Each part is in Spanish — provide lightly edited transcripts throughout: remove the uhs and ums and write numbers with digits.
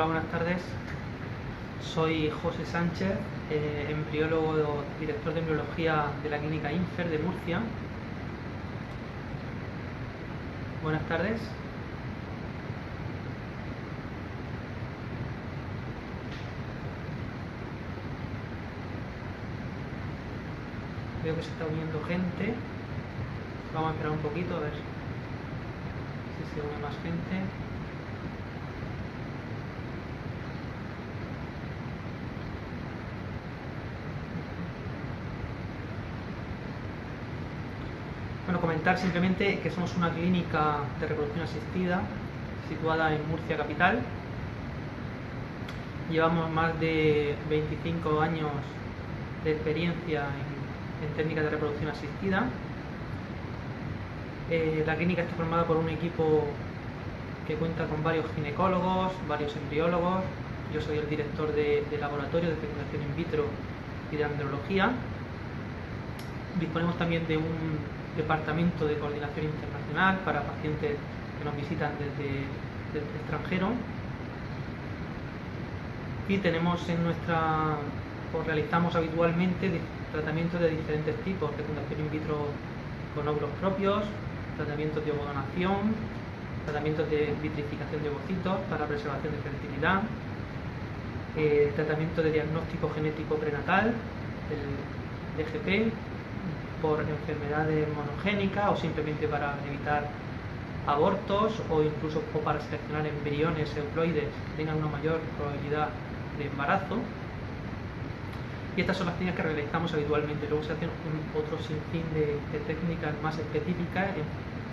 buenas tardes. Soy José Sánchez, embriólogo, director de embriología de la clínica INFER de Murcia. Buenas tardes. Veo que se está uniendo gente. Vamos a esperar un poquito a ver si se une más gente. Bueno, comentar simplemente que somos una clínica de reproducción asistida situada en Murcia capital. Llevamos más de 25 años de experiencia en técnicas de reproducción asistida. La clínica está formada por un equipo que cuenta con varios ginecólogos, varios embriólogos. Yo soy el director de laboratorio de fecundación in vitro y de andrología. Disponemos también de un departamento de coordinación internacional para pacientes que nos visitan desde el extranjero. Y tenemos realizamos habitualmente tratamientos de diferentes tipos: fecundación in vitro con óvulos propios, tratamientos de ovodonación, tratamientos de vitrificación de ovocitos para preservación de fertilidad, tratamiento de diagnóstico genético prenatal, el DGP, por enfermedades monogénicas o simplemente para evitar abortos o incluso para seleccionar embriones euploides que tengan una mayor probabilidad de embarazo. Y estas son las técnicas que realizamos habitualmente. Luego se hacen otro sinfín de técnicas más específicas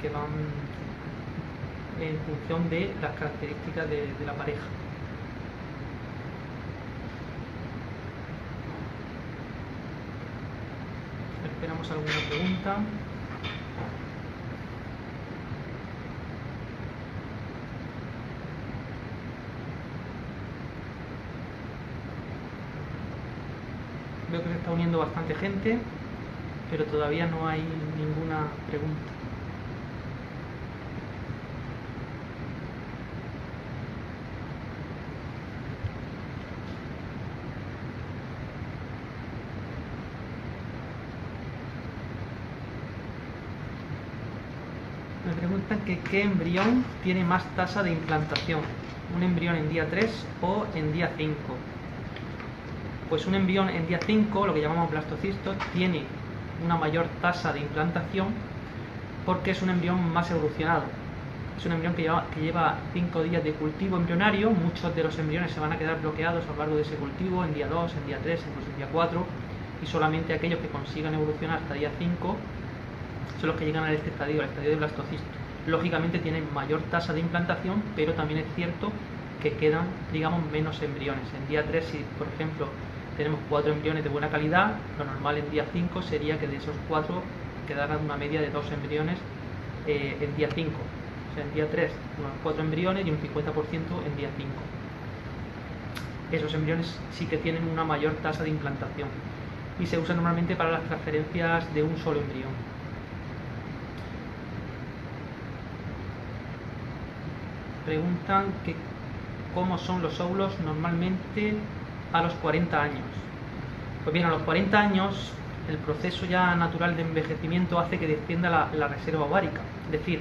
que van en función de las características de la pareja. Esperamos alguna pregunta. Veo que se está uniendo bastante gente, pero todavía no hay ninguna pregunta. Me preguntan que qué embrión tiene más tasa de implantación, un embrión en día 3 o en día 5. Pues un embrión en día 5, lo que llamamos blastocisto, tiene una mayor tasa de implantación porque es un embrión más evolucionado. Es un embrión que lleva 5 días de cultivo embrionario. Muchos de los embriones se van a quedar bloqueados a lo largo de ese cultivo, en día 2, en día 3, incluso en día 4, y solamente aquellos que consigan evolucionar hasta día 5 son los que llegan a este estadio, al estadio de blastocisto. Lógicamente tienen mayor tasa de implantación, pero también es cierto que quedan, digamos, menos embriones. En día 3, si por ejemplo tenemos 4 embriones de buena calidad, lo normal en día 5 sería que de esos 4 quedaran una media de 2 embriones en día 5. O sea, en día 3 unos 4 embriones y un 50% en día 5. Esos embriones sí que tienen una mayor tasa de implantación y se usan normalmente para las transferencias de un solo embrión. Preguntan que cómo son los óvulos normalmente a los 40 años. Pues bien, a los 40 años el proceso ya natural de envejecimiento hace que descienda la reserva ovárica, es decir,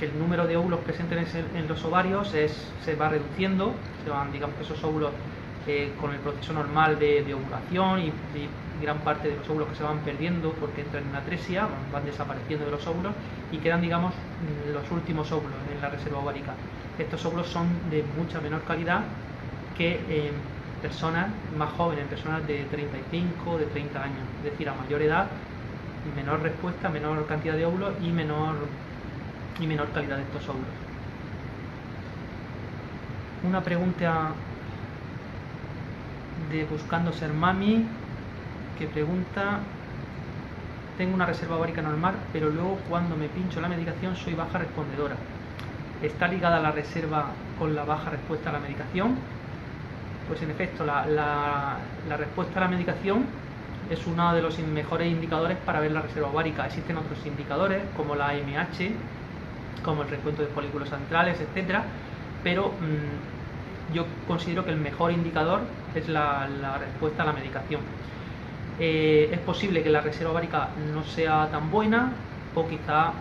que el número de óvulos presentes en los ovarios se va reduciendo, se van, digamos, esos óvulos con el proceso normal de ovulación y gran parte de los óvulos que se van perdiendo porque entran en atresia, van desapareciendo de los óvulos y quedan, digamos, los últimos óvulos en la reserva ovárica. Estos óvulos son de mucha menor calidad que personas más jóvenes, personas de 35, de 30 años, es decir, a mayor edad, menor respuesta, menor cantidad de óvulos y menor calidad de estos óvulos. Una pregunta de Buscando Ser Mami que pregunta: tengo una reserva ovárica normal, pero luego cuando me pincho la medicación soy baja respondedora. ¿Está ligada la reserva con la baja respuesta a la medicación? Pues en efecto, la respuesta a la medicación es uno de los mejores indicadores para ver la reserva ovárica. Existen otros indicadores como la AMH, como el recuento de folículos antrales, etcétera, pero yo considero que el mejor indicador es la respuesta a la medicación. Es posible que la reserva ovárica no sea tan buena, o quizá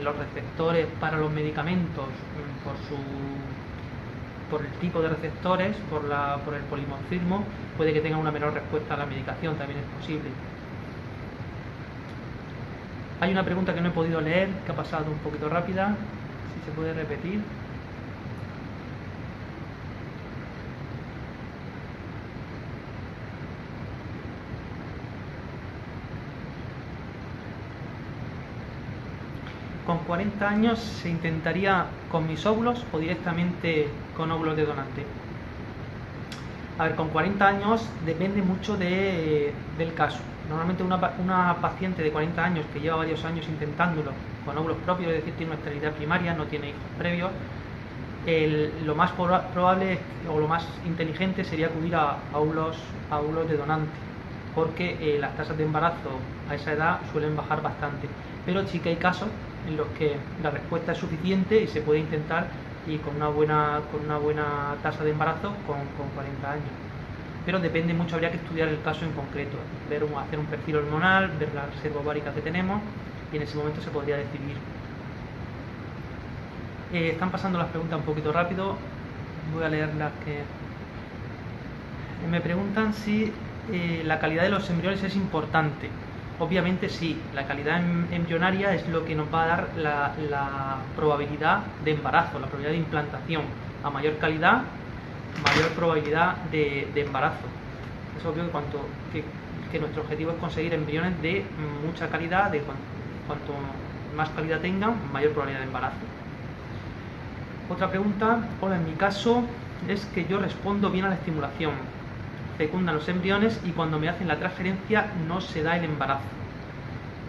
los receptores para los medicamentos, por el tipo de receptores, por el polimorfismo, puede que tenga una menor respuesta a la medicación, también es posible. Hay una pregunta que no he podido leer, que ha pasado un poquito rápida, si se puede repetir. ¿Con 40 años se intentaría con mis óvulos o directamente con óvulos de donante? A ver, con 40 años depende mucho del caso. Normalmente una paciente de 40 años que lleva varios años intentándolo con óvulos propios, es decir, tiene una esterilidad primaria, no tiene hijos previos, lo más probable o lo más inteligente sería acudir a óvulos de donante, porque las tasas de embarazo a esa edad suelen bajar bastante. Pero sí que hay casos en los que la respuesta es suficiente y se puede intentar, y con una buena tasa de embarazo con 40 años. Pero depende mucho, habría que estudiar el caso en concreto, hacer un perfil hormonal, ver la reserva ovárica que tenemos, y en ese momento se podría decidir. Están pasando las preguntas un poquito rápido, voy a leer las que... Me preguntan si la calidad de los embriones es importante. Obviamente sí, la calidad embrionaria es lo que nos va a dar la probabilidad de embarazo, la probabilidad de implantación. A mayor calidad, mayor probabilidad de embarazo. Es obvio que nuestro objetivo es conseguir embriones de mucha calidad, cuanto más calidad tengan, mayor probabilidad de embarazo. Otra pregunta: hola, en mi caso es que yo respondo bien a la estimulación, fecundan los embriones y cuando me hacen la transferencia no se da el embarazo.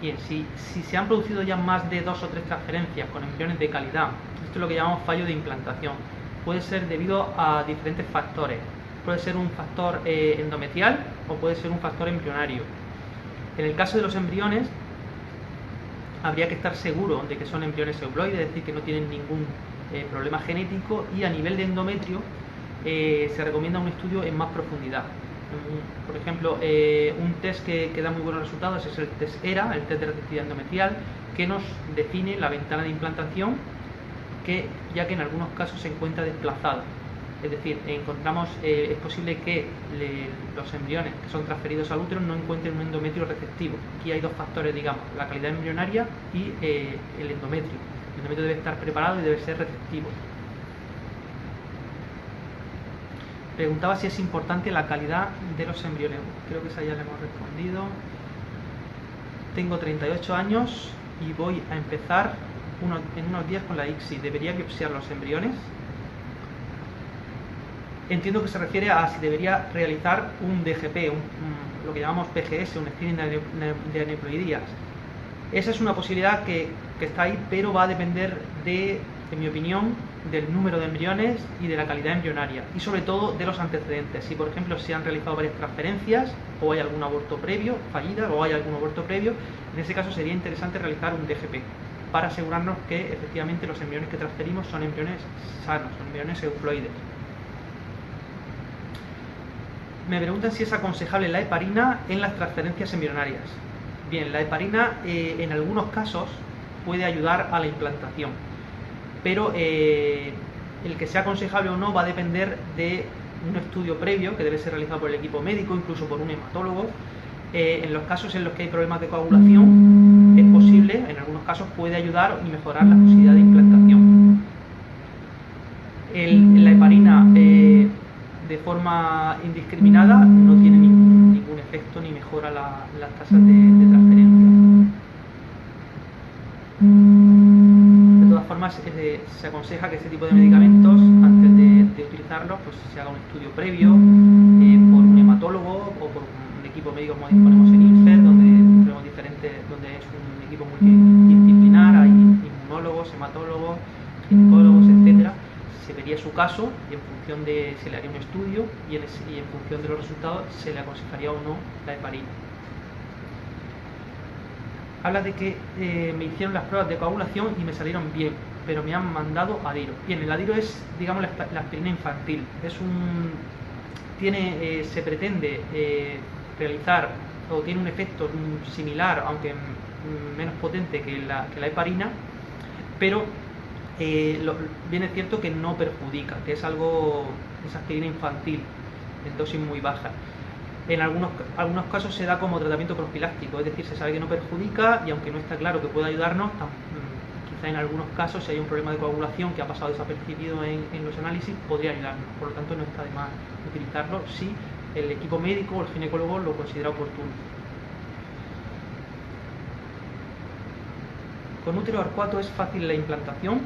Bien, si se han producido ya más de 2 o 3 transferencias con embriones de calidad, esto es lo que llamamos fallo de implantación. Puede ser debido a diferentes factores. Puede ser un factor endometrial o puede ser un factor embrionario. En el caso de los embriones, habría que estar seguro de que son embriones euploides, es decir, que no tienen ningún problema genético, y a nivel de endometrio se recomienda un estudio en más profundidad. Por ejemplo, un test que da muy buenos resultados es el test ERA, el test de receptividad endometrial, que nos define la ventana de implantación, ya que en algunos casos se encuentra desplazada. Es decir, es posible que los embriones que son transferidos al útero no encuentren un endometrio receptivo. Aquí hay dos factores, digamos, la calidad embrionaria y el endometrio. El endometrio debe estar preparado y debe ser receptivo. Preguntaba si es importante la calidad de los embriones. Creo que esa ya le hemos respondido. Tengo 38 años y voy a empezar en unos días con la ICSI. ¿Debería biopsiar los embriones? Entiendo que se refiere a si debería realizar un DGP, lo que llamamos PGS, un screening de aneuploidías. Esa es una posibilidad que está ahí, pero va a depender en mi opinión, del número de embriones y de la calidad embrionaria, y sobre todo de los antecedentes. Si por ejemplo se han realizado varias transferencias, o hay algún aborto previo, fallida, o hay algún aborto previo, en ese caso sería interesante realizar un DGP para asegurarnos que efectivamente los embriones que transferimos son embriones sanos, son embriones euploides. Me preguntan si es aconsejable la heparina en las transferencias embrionarias. Bien, la heparina en algunos casos puede ayudar a la implantación, pero el que sea aconsejable o no va a depender de un estudio previo que debe ser realizado por el equipo médico, incluso por un hematólogo. En los casos en los que hay problemas de coagulación, es posible, en algunos casos puede ayudar y mejorar la posibilidad de implantación. La heparina de forma indiscriminada no tiene ningún efecto ni mejora las tasas de transferencia. De todas formas, se aconseja que este tipo de medicamentos, antes de utilizarlos, pues se haga un estudio previo por un hematólogo o por un equipo médico como disponemos en INFER, donde es un equipo multidisciplinar, hay inmunólogos, hematólogos, ginecólogos, etcétera. Se vería su caso y en función se le haría un estudio y en función de los resultados se le aconsejaría o no la heparina. Habla de que me hicieron las pruebas de coagulación y me salieron bien, pero me han mandado Adiro. Bien, el Adiro es, digamos, la aspirina infantil. Se pretende realizar, o tiene un efecto similar, aunque menos potente que la heparina, pero bien es cierto que no perjudica, que es aspirina infantil en dosis muy baja. En algunos casos se da como tratamiento profiláctico, es decir, se sabe que no perjudica y aunque no está claro que pueda ayudarnos, quizá en algunos casos, si hay un problema de coagulación que ha pasado desapercibido en los análisis, podría ayudarnos. Por lo tanto, no está de más utilizarlo si el equipo médico o el ginecólogo lo considera oportuno. ¿Con útero arcuato es fácil la implantación?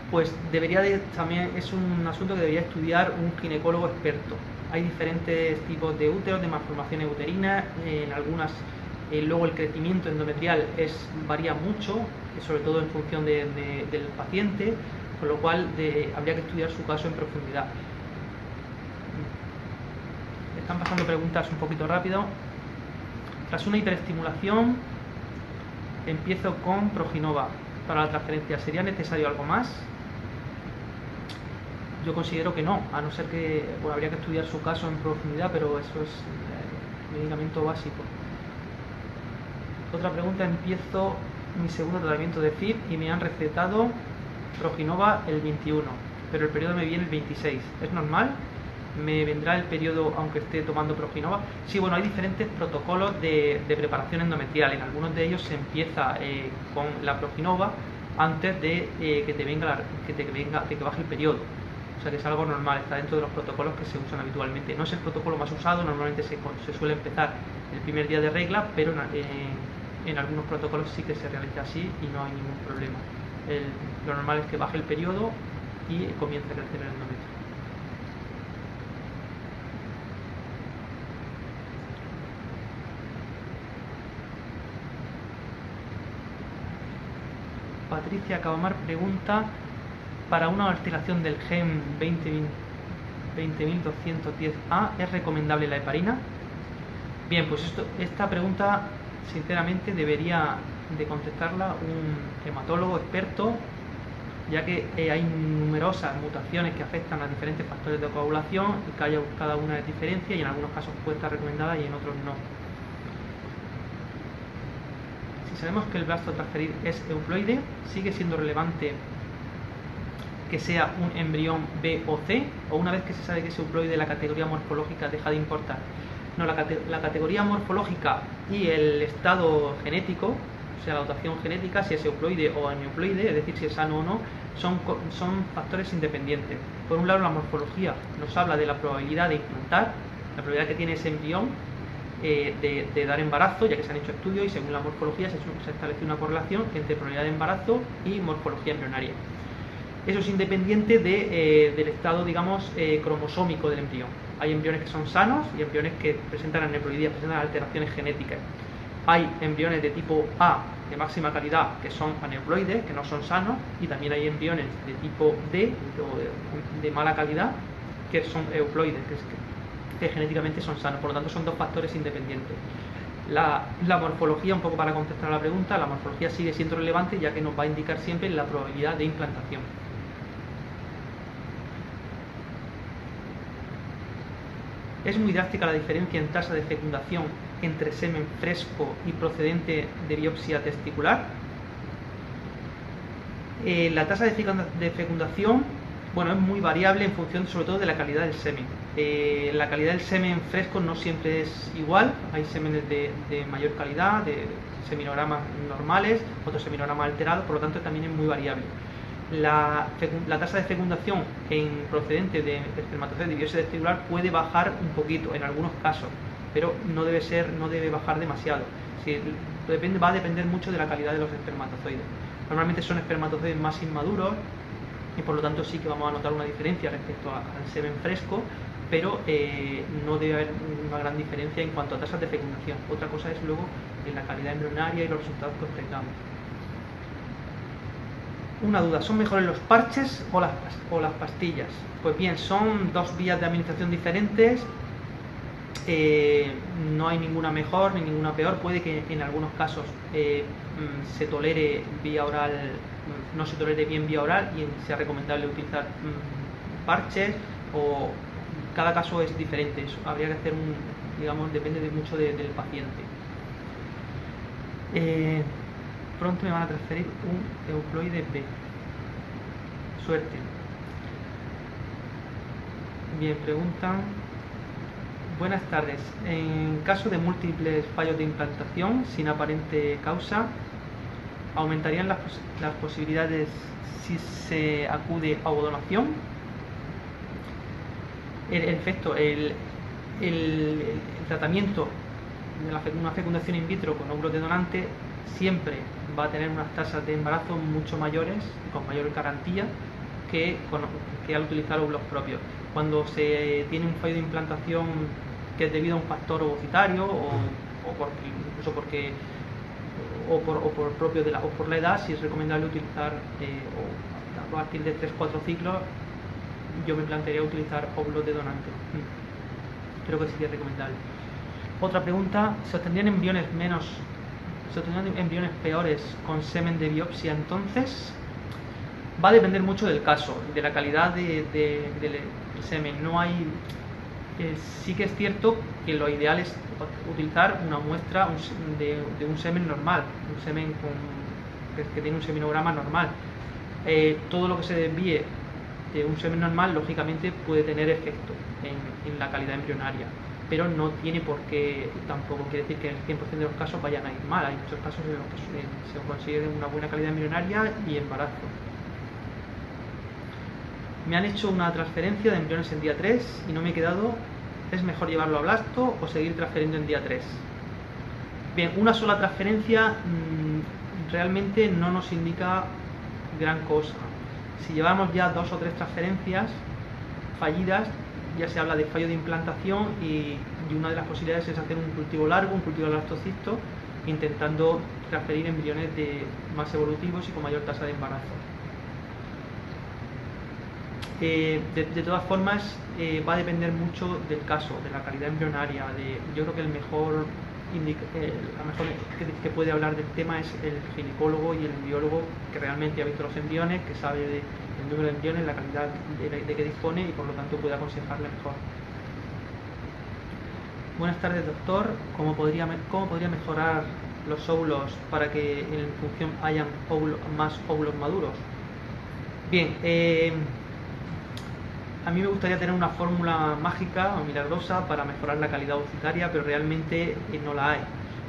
Pues también es un asunto que debería estudiar un ginecólogo experto. Hay diferentes tipos de úteros, de malformaciones uterinas, en algunas luego el crecimiento endometrial varía mucho, sobre todo en función del paciente, con lo cual habría que estudiar su caso en profundidad. Están pasando preguntas un poquito rápido. Tras una hiperestimulación, empiezo con Proginova para la transferencia. ¿Sería necesario algo más? Yo considero que no, a no ser que habría que estudiar su caso en profundidad, pero eso es medicamento básico. Otra pregunta: empiezo mi segundo tratamiento de FIB y me han recetado Proginova el 21, pero el periodo me viene el 26. ¿Es normal? ¿Me vendrá el periodo aunque esté tomando Proginova? Sí, bueno, hay diferentes protocolos de preparación endometrial. En algunos de ellos se empieza con la Proginova antes de que baje el periodo. O sea que es algo normal, está dentro de los protocolos que se usan habitualmente. No es el protocolo más usado, normalmente se suele empezar el primer día de regla, pero en algunos protocolos sí que se realiza así y no hay ningún problema. Lo normal es que baje el periodo y comience a crecer el endometrio. Patricia Cabamar pregunta: para una alteración del gen 20.210A, ¿es recomendable la heparina? Bien, pues esta pregunta sinceramente debería de contestarla un hematólogo experto, ya que hay numerosas mutaciones que afectan a diferentes factores de coagulación y cada una es diferente y en algunos casos puede estar recomendada y en otros no. Si sabemos que el blasto a transferir es euploide, ¿sigue siendo relevante que sea un embrión B o C, o una vez que se sabe que es euploide la categoría morfológica deja de importar? No, la categoría morfológica y el estado genético, o sea la dotación genética, si es euploide o aneuploide, es decir, si es sano o no, son factores independientes. Por un lado, la morfología nos habla de la probabilidad de implantar, la probabilidad que tiene ese embrión de dar embarazo, ya que se han hecho estudios y según la morfología se establece una correlación entre probabilidad de embarazo y morfología embrionaria. Eso es independiente del estado, digamos, cromosómico del embrión. Hay embriones que son sanos y embriones que presentan aneuploidía, presentan alteraciones genéticas. Hay embriones de tipo A de máxima calidad que son aneuploides, que no son sanos, y también hay embriones de tipo D o de mala calidad que son euploides, que genéticamente son sanos. Por lo tanto, son dos factores independientes. La morfología, un poco para contestar a la pregunta, la morfología sigue siendo relevante, ya que nos va a indicar siempre la probabilidad de implantación. ¿Es muy drástica la diferencia en tasa de fecundación entre semen fresco y procedente de biopsia testicular? La tasa de fecundación, bueno, es muy variable en función sobre todo de la calidad del semen. La calidad del semen fresco no siempre es igual, hay semenes de mayor calidad, de seminogramas normales, otros seminogramas alterados, por lo tanto también es muy variable. La tasa de fecundación en procedente de espermatozoides de biopsia testicular puede bajar un poquito en algunos casos, pero no debe bajar demasiado. Va a depender mucho de la calidad de los espermatozoides. Normalmente son espermatozoides más inmaduros y por lo tanto sí que vamos a notar una diferencia respecto al semen fresco, pero no debe haber una gran diferencia en cuanto a tasas de fecundación. Otra cosa es luego en la calidad embrionaria y los resultados que obtengamos. Una duda: ¿son mejores los parches o las pastillas? Pues bien, son dos vías de administración diferentes. No no hay ninguna mejor ni ninguna peor. Puede que en algunos casos se tolere vía oral, no se tolere bien vía oral y sea recomendable utilizar parches, o cada caso es diferente. Eso habría que hacer digamos, depende mucho del paciente. Pronto me van a transferir un euploide B. Suerte. Bien, preguntan. Buenas tardes. En caso de múltiples fallos de implantación sin aparente causa, ¿aumentarían las posibilidades si se acude a ovodonación? En efecto, el tratamiento de una fecundación in vitro con óvulos de donante siempre va a tener unas tasas de embarazo mucho mayores, con mayor garantía, que al utilizar óvulos propios. Cuando se tiene un fallo de implantación que es debido a un factor ovocitario incluso por la edad, si es recomendable utilizar a partir de 3-4 ciclos, yo me plantearía utilizar óvulos de donante. Creo que sería recomendable. Otra pregunta: ¿se obtendrían embriones peores con semen de biopsia entonces? Va a depender mucho del caso, de la calidad del semen. No hay... sí que es cierto que lo ideal es utilizar una muestra de un semen normal, un semen que tiene un seminograma normal. Todo lo que se desvíe de un semen normal, lógicamente, puede tener efecto en la calidad embrionaria, pero no tiene por qué, tampoco quiere decir que en el 100% de los casos vayan a ir mal. Hay muchos casos en los que se consigue una buena calidad embrionaria y embarazo. Me han hecho una transferencia de embriones en día 3 y no me he quedado. ¿Es mejor llevarlo a blasto o seguir transfiriendo en día 3? Bien, una sola transferencia realmente no nos indica gran cosa. Si llevamos ya 2 o 3 transferencias fallidas, ya se habla de fallo de implantación, y una de las posibilidades es hacer un cultivo largo, un cultivo de blastocisto, intentando transferir embriones más evolutivos y con mayor tasa de embarazo. De todas formas, va a depender mucho del caso, de la calidad embrionaria. Yo creo que la mejor que puede hablar del tema es el ginecólogo y el embriólogo, que realmente ha visto los embriones, que sabe del número de embriones, la calidad de que dispone, y por lo tanto puede aconsejarle mejor. Buenas tardes, doctor. ¿Cómo podría mejorar los óvulos para que en función hayan más óvulos maduros? Bien, a mí me gustaría tener una fórmula mágica o milagrosa para mejorar la calidad ovocitaria, pero realmente no la hay.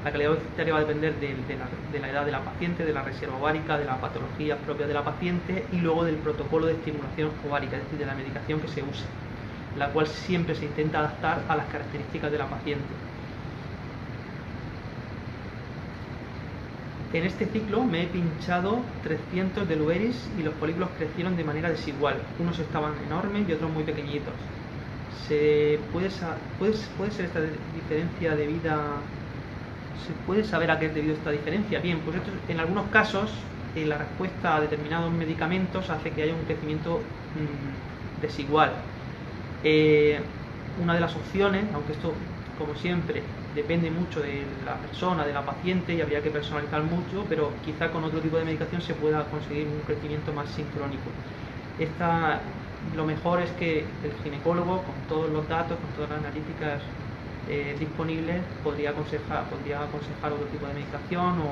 La calidad ovocitaria va a depender de la edad de la paciente, de la reserva ovárica, de la patología propia de la paciente y luego del protocolo de estimulación ovárica, es decir, de la medicación que se use, la cual siempre se intenta adaptar a las características de la paciente. En este ciclo me he pinchado 300 de Lueris y los folículos crecieron de manera desigual. Unos estaban enormes y otros muy pequeñitos. ¿Puede ser esta diferencia debida? ¿Se puede saber a qué es debido esta diferencia? Bien, pues en algunos casos la respuesta a determinados medicamentos hace que haya un crecimiento desigual. Una de las opciones, aunque esto, como siempre, depende mucho de la persona, de la paciente, y habría que personalizar mucho, pero quizá con otro tipo de medicación se pueda conseguir un crecimiento más sincrónico. Lo mejor es que el ginecólogo, con todos los datos, con todas las analíticas disponibles, podría aconsejar otro tipo de medicación,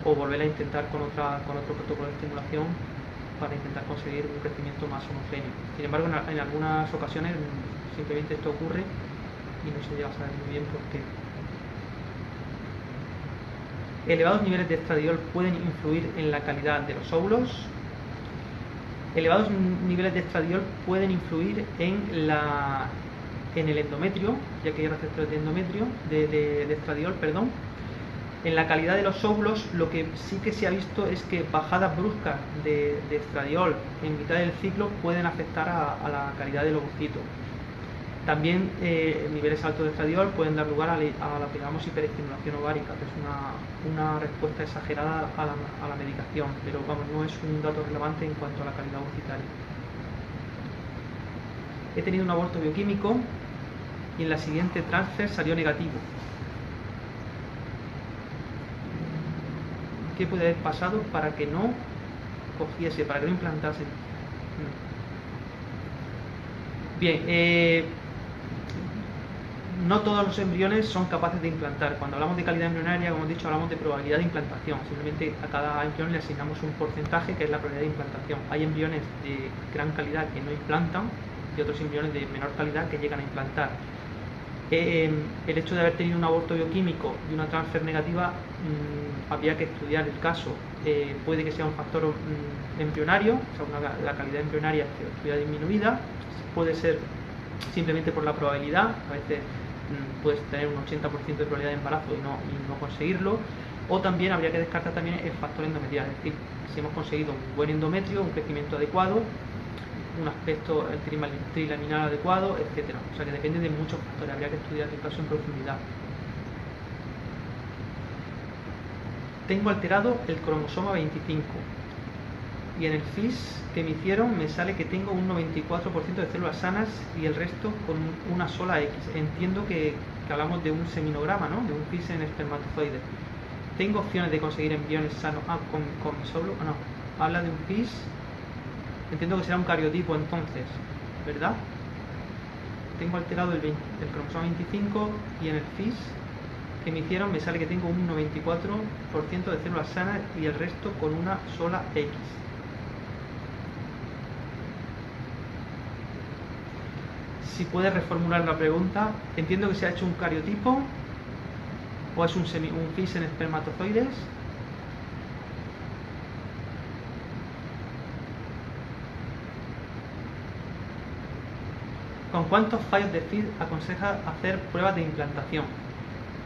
o volver a intentar con otro protocolo de estimulación para intentar conseguir un crecimiento más homogéneo. Sin embargo, en algunas ocasiones simplemente esto ocurre y no se llega a saber muy bien por qué. ¿Elevados niveles de estradiol pueden influir en la calidad de los óvulos? Elevados niveles de estradiol pueden influir en el endometrio, ya que hay receptores de endometrio, de estradiol, perdón. En la calidad de los óvulos, lo que sí que se ha visto es que bajadas bruscas de estradiol en mitad del ciclo pueden afectar a la calidad del ovocito. También niveles altos de estradiol pueden dar lugar a lo que llamamos hiperestimulación ovárica, que es una respuesta exagerada a la medicación, pero vamos, no es un dato relevante en cuanto a la calidad ovocitaria. He tenido un aborto bioquímico y en la siguiente transfer salió negativo. ¿Qué puede haber pasado para que no cogiese, para que no implantase? Bien, no todos los embriones son capaces de implantar. Cuando hablamos de calidad embrionaria, como hemos dicho, hablamos de probabilidad de implantación. Simplemente a cada embrión le asignamos un porcentaje que es la probabilidad de implantación. Hay embriones de gran calidad que no implantan y otros embriones de menor calidad que llegan a implantar. El hecho de haber tenido un aborto bioquímico y una transfer negativa, habría que estudiar el caso. Puede que sea un factor embrionario, o sea, la calidad embrionaria estuviera disminuida. Puede ser simplemente por la probabilidad, a veces puedes tener un 80% de probabilidad de embarazo y no conseguirlo, o también habría que descartar también el factor endometrial, es decir, si hemos conseguido un buen endometrio, un crecimiento adecuado, un aspecto trilaminar adecuado, etcétera. O sea que depende de muchos factores, habría que estudiar el caso en profundidad. Tengo alterado el cromosoma 25 y en el FIS que me hicieron me sale que tengo un 94% de células sanas y el resto con una sola X. Entiendo que hablamos de un seminograma, ¿no? De un FIS en espermatozoides. ¿Tengo opciones de conseguir embriones sanos con mis óvulos? No, habla de un FIS. Entiendo que será un cariotipo entonces, ¿verdad? Tengo alterado el cromosoma 25 y en el FIS que me hicieron me sale que tengo un 94% de células sanas y el resto con una sola X. Si puedes reformular la pregunta, entiendo que se ha hecho un cariotipo o es un FIS en espermatozoides. ¿Con cuántos fallos de FIS aconseja hacer pruebas de implantación?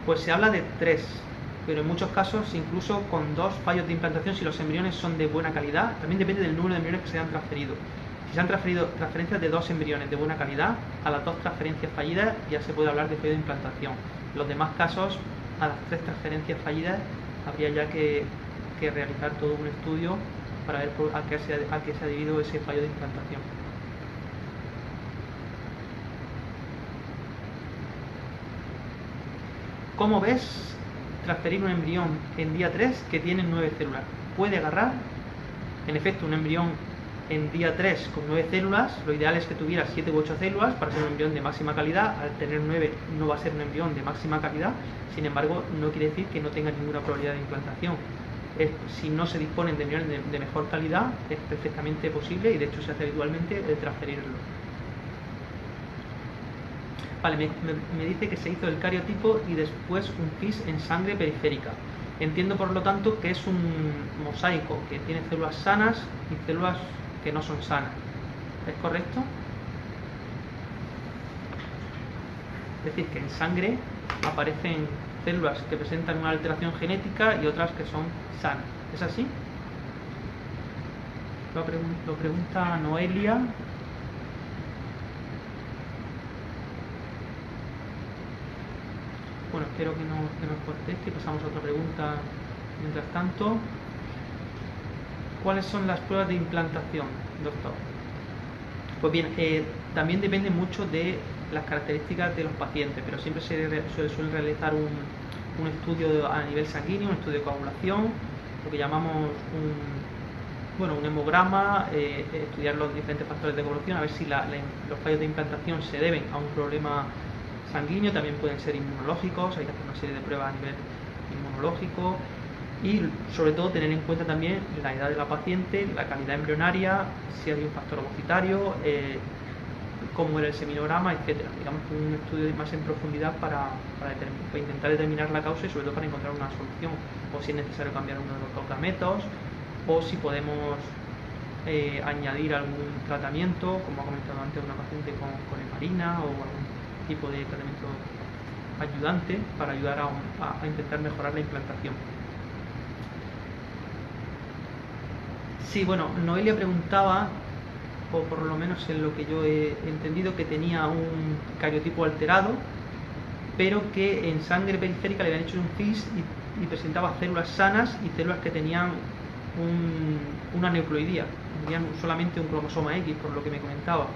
Pues se habla de 3, pero en muchos casos incluso con 2 fallos de implantación si los embriones son de buena calidad. También depende del número de embriones que se han transferido. Si se han transferido transferencias de 2 embriones de buena calidad, a las 2 transferencias fallidas ya se puede hablar de fallo de implantación. En los demás casos, a las 3 transferencias fallidas, habría ya que realizar todo un estudio para ver a qué se ha debido ese fallo de implantación. ¿Cómo ves transferir un embrión en día 3 que tiene 9 células? ¿Puede agarrar? En efecto, un embrión en día 3 con 9 células, lo ideal es que tuviera 7 u 8 células para ser un embrión de máxima calidad. Al tener 9 no va a ser un embrión de máxima calidad, sin embargo no quiere decir que no tenga ninguna probabilidad de implantación. Si no se disponen de embriones de mejor calidad, es perfectamente posible y de hecho se hace habitualmente el transferirlo. Vale, me dice que se hizo el cariotipo y después un FIS en sangre periférica. Entiendo por lo tanto que es un mosaico, que tiene células sanas y células que no son sanas. ¿Es correcto? Es decir, que en sangre aparecen células que presentan una alteración genética y otras que son sanas. ¿Es así? Lo pregunta Noelia. Bueno, espero que nos conteste y pasamos a otra pregunta. Mientras tanto, ¿cuáles son las pruebas de implantación, doctor? Pues bien, también depende mucho de las características de los pacientes, pero siempre se suele realizar un estudio a nivel sanguíneo, un estudio de coagulación, lo que llamamos un hemograma, estudiar los diferentes factores de coagulación, a ver si los fallos de implantación se deben a un problema sanguíneo. También pueden ser inmunológicos, hay que hacer una serie de pruebas a nivel inmunológico y sobre todo tener en cuenta también la edad de la paciente, la calidad embrionaria, si hay un factor ovocitario, cómo era el seminograma, etcétera. Digamos que un estudio más en profundidad para intentar determinar la causa y sobre todo para encontrar una solución, o si es necesario cambiar uno de los gametos, o si podemos añadir algún tratamiento, como ha comentado antes, una paciente con heparina o algún tipo de tratamiento ayudante para ayudar a intentar mejorar la implantación. Sí, bueno, Noelia preguntaba, o por lo menos en lo que yo he entendido, que tenía un cariotipo alterado, pero que en sangre periférica le habían hecho un FIS y presentaba células sanas y células que tenían una neuploidía, tenían solamente un cromosoma X, por lo que me comentaba.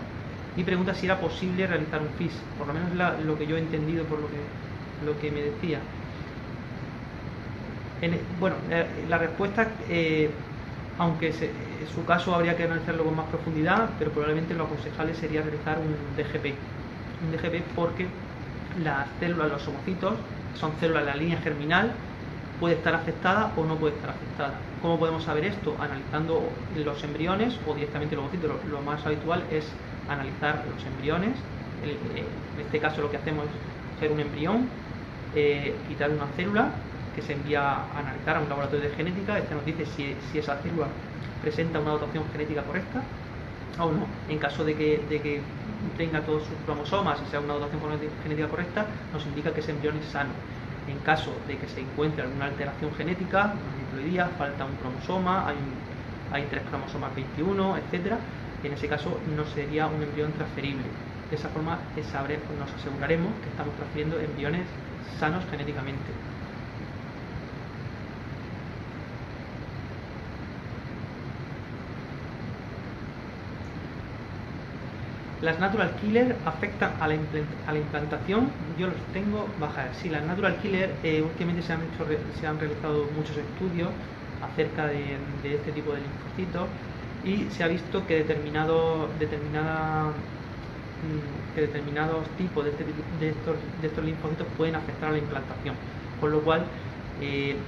y pregunta si era posible realizar un FIS, por lo menos lo que yo he entendido por lo que me decía. La respuesta, aunque en su caso habría que analizarlo con más profundidad, pero probablemente lo aconsejable sería realizar un DGP. Un DGP porque las células, los ovocitos, son células de la línea germinal, puede estar afectada o no puede estar afectada. ¿Cómo podemos saber esto? Analizando los embriones o directamente los ovocitos. Lo más habitual es analizar los embriones. En este caso lo que hacemos es coger un embrión, quitar una célula que se envía a analizar a un laboratorio de genética. Este nos dice si esa célula presenta una dotación genética correcta o no. En caso de que tenga todos sus cromosomas y sea una dotación genética correcta, nos indica que ese embrión es sano. En caso de que se encuentre alguna alteración genética, una diploidía, falta un cromosoma, hay 3 cromosomas 21, etcétera, en ese caso no sería un embrión transferible. De esa forma nos aseguraremos que estamos transfiriendo embriones sanos genéticamente. Las natural killer afectan a la implantación. Yo los tengo bajas. Sí, las natural killer, últimamente se han realizado muchos estudios acerca de este tipo de linfocitos y se ha visto que determinados tipos de estos linfocitos pueden afectar a la implantación, con lo cual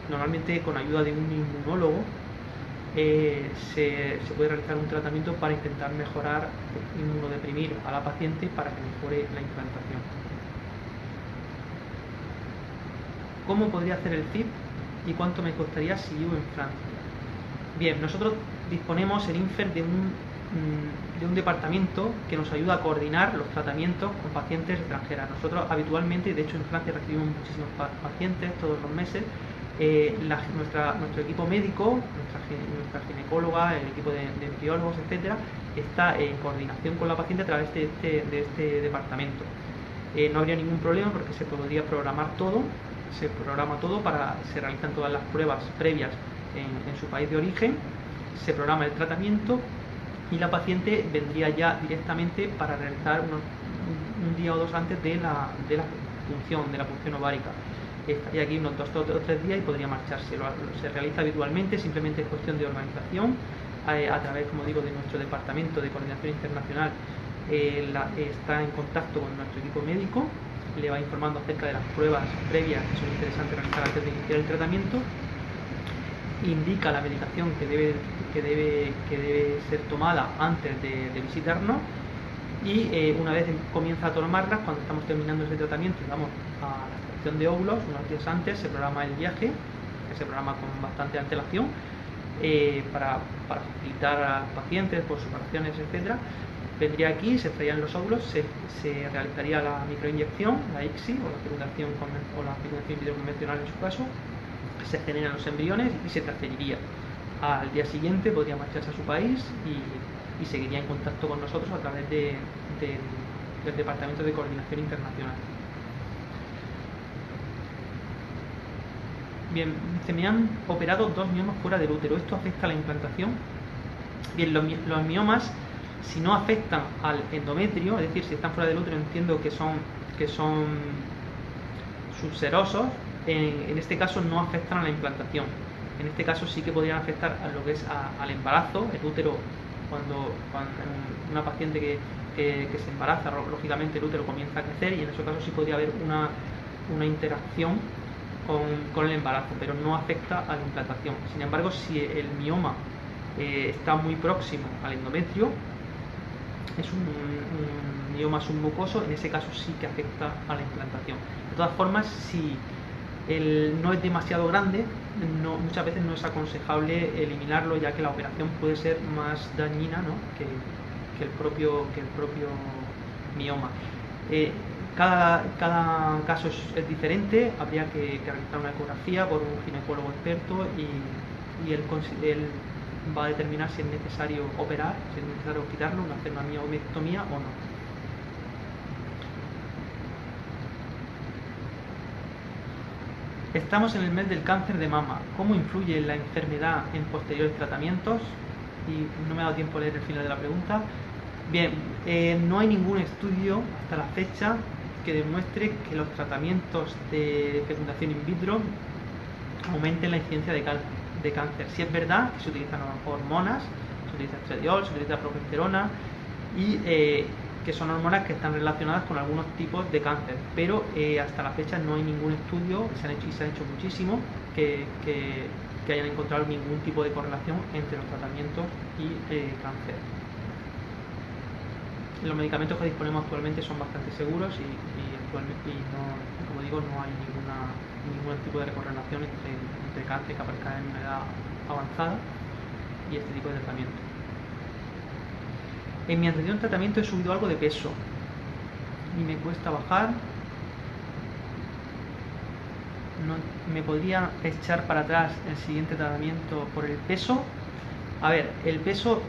normalmente con ayuda de un inmunólogo se puede realizar un tratamiento para intentar mejorar, inmunodeprimir a la paciente para que mejore la implantación. ¿Cómo podría hacer el FIP y cuánto me costaría si vivo en Francia? Bien, nosotros disponemos en INFER de un departamento que nos ayuda a coordinar los tratamientos con pacientes extranjeras. Nosotros habitualmente, de hecho en Francia recibimos muchísimos pacientes todos los meses. Nuestro equipo médico, nuestra ginecóloga, el equipo de embriólogos, etcétera, está en coordinación con la paciente a través de este departamento. No habría ningún problema porque se podría programar todo, se realizan todas las pruebas previas en su país de origen, se programa el tratamiento y la paciente vendría ya directamente para realizar un día o 2 antes de la punción ovárica. Estaría aquí unos 2 o 3 días y podría marcharse. Se realiza habitualmente, simplemente es cuestión de organización a través, como digo, de nuestro departamento de coordinación internacional. Está en contacto con nuestro equipo médico, le va informando acerca de las pruebas previas que son interesantes realizar antes de iniciar el tratamiento, indica la medicación que debe ser tomada antes de visitarnos y una vez comienza a tomarlas, cuando estamos terminando ese tratamiento y vamos a la extracción de óvulos, unos días antes se programa el viaje, que se programa con bastante antelación para facilitar a los pacientes por sus vacaciones, etcétera. Vendría aquí, se extraían los óvulos, se realizaría la microinyección, la ICSI o la fecundación in vitro convencional en su caso, se generan los embriones y se transferiría. Al día siguiente podría marcharse a su país y seguiría en contacto con nosotros a través del Departamento de Coordinación Internacional. Bien, se me han operado 2 miomas fuera del útero. ¿Esto afecta a la implantación? Bien, los miomas, si no afectan al endometrio, es decir, si están fuera del útero, entiendo que son subserosos, en este caso no afectan a la implantación. En este caso sí que podrían afectar a lo que es al embarazo. El útero, cuando una paciente que se embaraza, lógicamente el útero comienza a crecer y en ese caso sí podría haber una interacción con el embarazo, pero no afecta a la implantación. Sin embargo, si el mioma está muy próximo al endometrio, es un mioma submucoso, en ese caso sí que afecta a la implantación. De todas formas, si no es demasiado grande, muchas veces no es aconsejable eliminarlo, ya que la operación puede ser más dañina, ¿no?, que el propio mioma. Cada caso es diferente, habría que realizar una ecografía por un ginecólogo experto y él va a determinar si es necesario operar, si es necesario quitarlo, hacer una miomectomía o no. Estamos en el mes del cáncer de mama. ¿Cómo influye la enfermedad en posteriores tratamientos? Y no me ha dado tiempo a leer el final de la pregunta. Bien, no hay ningún estudio hasta la fecha que demuestre que los tratamientos de fecundación in vitro aumenten la incidencia de cáncer. Si es verdad que se utilizan hormonas, se utiliza estradiol, se utiliza progesterona y que son hormonas que están relacionadas con algunos tipos de cáncer, pero hasta la fecha no hay ningún estudio, se han hecho muchísimos, que hayan encontrado ningún tipo de correlación entre los tratamientos y cáncer. Los medicamentos que disponemos actualmente son bastante seguros y no, como digo, no hay ningún tipo de correlación entre cáncer que aparezca en una edad avanzada y este tipo de tratamiento. En mi anterior tratamiento he subido algo de peso y me cuesta bajar. No, ¿me podría echar para atrás el siguiente tratamiento por el peso? A ver, el peso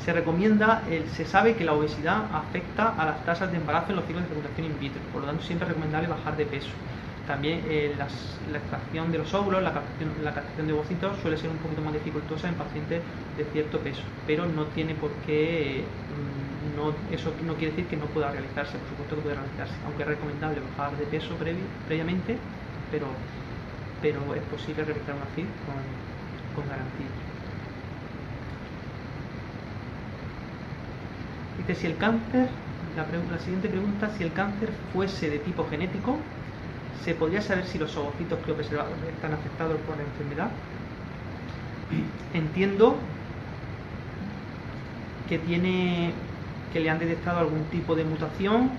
se recomienda, se sabe que la obesidad afecta a las tasas de embarazo en los ciclos de fecundación in vitro, por lo tanto siempre es recomendable bajar de peso. También la extracción de los óvulos, la captación de ovocitos suele ser un poquito más dificultosa en pacientes de cierto peso, pero no tiene por qué, eso no quiere decir que no pueda realizarse, por supuesto que puede realizarse, aunque es recomendable bajar de peso previamente, pero es posible realizar una FID con garantía. Dice, si el cáncer, la siguiente pregunta, si el cáncer fuese de tipo genético, ¿se podría saber si los ovocitos que observamos están afectados por la enfermedad? Entiendo que le han detectado algún tipo de mutación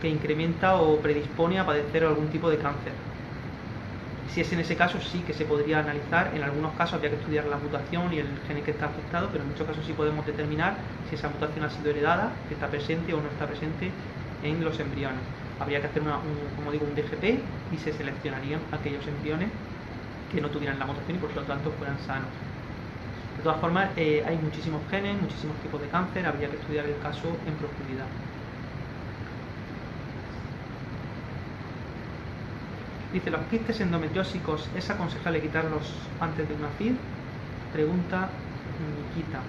que incrementa o predispone a padecer algún tipo de cáncer. Si es en ese caso, sí que se podría analizar. En algunos casos habría que estudiar la mutación y el gen que está afectado, pero en muchos casos sí podemos determinar si esa mutación ha sido heredada, que está presente o no está presente en los embriones. Habría que hacer como digo, un DGP y se seleccionarían aquellos embriones que no tuvieran la mutación y por lo tanto fueran sanos. De todas formas, hay muchísimos genes, muchísimos tipos de cáncer, habría que estudiar el caso en profundidad. Dice, ¿los quistes endometriósicos es aconsejable quitarlos antes de una FID? Pregunta Nikita.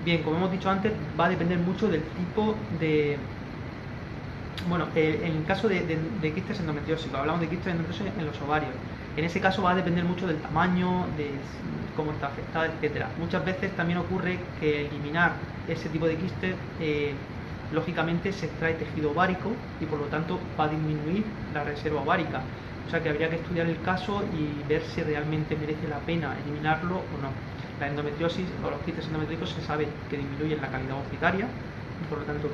Bien, como hemos dicho antes, va a depender mucho del tipo de... Bueno, en el caso de quistes endometriósicos, hablamos de quistes endometriósicos en los ovarios. En ese caso va a depender mucho del tamaño, de cómo está afectada, etcétera. Muchas veces también ocurre que eliminar ese tipo de quistes, lógicamente se extrae tejido ovárico y por lo tanto va a disminuir la reserva ovárica. O sea que habría que estudiar el caso y ver si realmente merece la pena eliminarlo o no. La endometriosis o los quistes endometriósicos se sabe que disminuyen la calidad ovocitaria y por lo tanto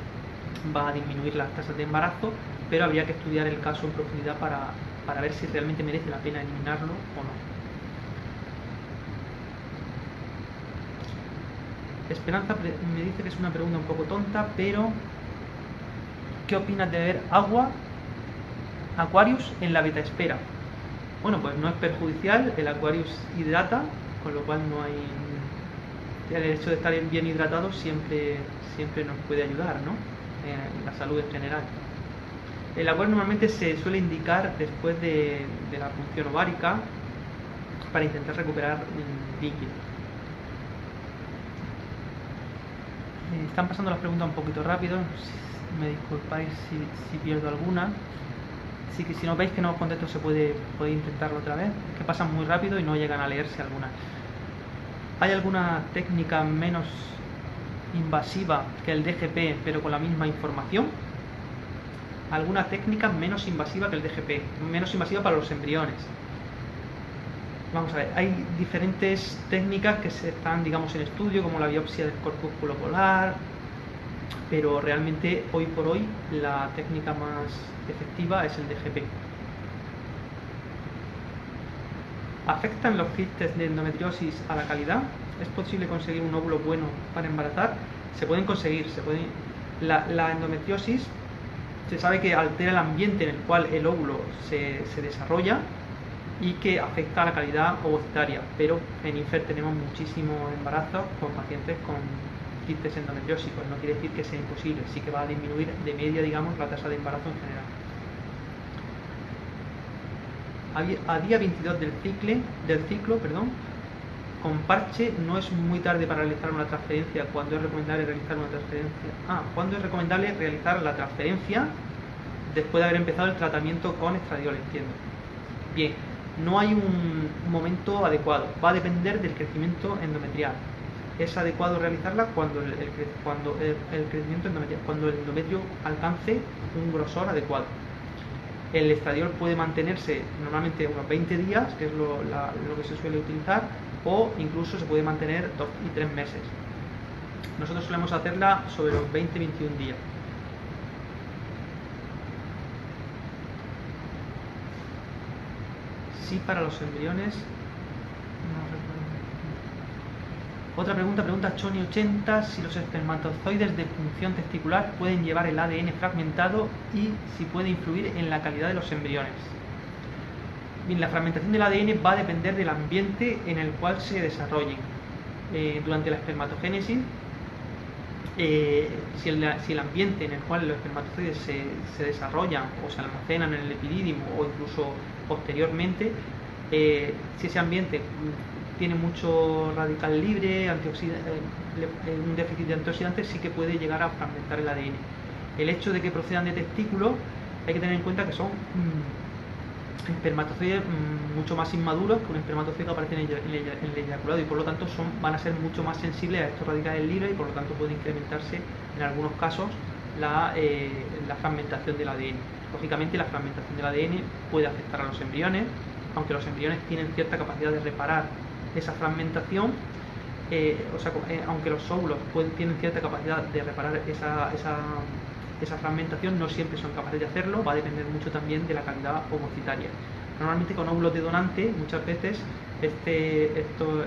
va a disminuir las tasas de embarazo, pero habría que estudiar el caso en profundidad para ver si realmente merece la pena eliminarlo o no. Esperanza me dice que es una pregunta un poco tonta, pero ¿qué opinas de beber agua Aquarius en la betaesfera? Bueno, pues no es perjudicial, el Aquarius hidrata, con lo cual no hay... El hecho de estar bien hidratado siempre nos puede ayudar, ¿no? En la salud en general. El Aquarius normalmente se suele indicar después de la punción ovárica para intentar recuperar líquido. Están pasando las preguntas un poquito rápido, me disculpáis si pierdo alguna. Así que si no veis que no os contesto podéis intentarlo otra vez, es que pasan muy rápido y no llegan a leerse algunas. ¿Hay alguna técnica menos invasiva que el DGP pero con la misma información? ¿Alguna técnica menos invasiva que el DGP? Menos invasiva para los embriones. Vamos a ver, hay diferentes técnicas que se están, digamos, en estudio, como la biopsia del corpúsculo polar, pero realmente hoy por hoy la técnica más efectiva es el DGP. ¿Afectan los quistes de endometriosis a la calidad? ¿Es posible conseguir un óvulo bueno para embarazar? Se pueden conseguir, la endometriosis se sabe que altera el ambiente en el cual el óvulo se desarrolla y que afecta a la calidad ovocitaria, pero en INFER tenemos muchísimos embarazos con pacientes con quistes endometriósicos. No quiere decir que sea imposible, sí que va a disminuir de media, digamos, la tasa de embarazo en general. A día 22 del ciclo, con parche no es muy tarde para realizar una transferencia. ¿Cuándo es recomendable realizar una transferencia? ¿Cuándo es recomendable realizar la transferencia después de haber empezado el tratamiento con estradiol? Entiendo. Bien, no hay un momento adecuado, va a depender del crecimiento endometrial. Es adecuado realizarla cuando el crecimiento endometrial, cuando el endometrio alcance un grosor adecuado. El estradiol puede mantenerse normalmente unos 20 días, que es lo que se suele utilizar, o incluso se puede mantener 2 y 3 meses. Nosotros solemos hacerla sobre los 20-21 días. Sí, para los embriones. No recuerdo. Otra pregunta Choni80, si los espermatozoides de punción testicular pueden llevar el ADN fragmentado y si puede influir en la calidad de los embriones. Bien, la fragmentación del ADN va a depender del ambiente en el cual se desarrollen. Durante la espermatogénesis, si el ambiente en el cual los espermatozoides se desarrollan o se almacenan en el epidídimo o incluso posteriormente, si ese ambiente tiene mucho radical libre, un déficit de antioxidantes, sí que puede llegar a fragmentar el ADN. El hecho de que procedan de testículos, hay que tener en cuenta que son espermatozoides mucho más inmaduros que un espermatozoide que aparece en el eyaculado y por lo tanto van a ser mucho más sensibles a estos radicales libres y por lo tanto puede incrementarse en algunos casos la fragmentación del ADN. Lógicamente la fragmentación del ADN puede afectar a los embriones, aunque los embriones tienen cierta capacidad de reparar esa fragmentación, aunque los óvulos tienen cierta capacidad de reparar esa fragmentación, no siempre son capaces de hacerlo, va a depender mucho también de la calidad ovocitaria. Normalmente con óvulos de donante, muchas veces estos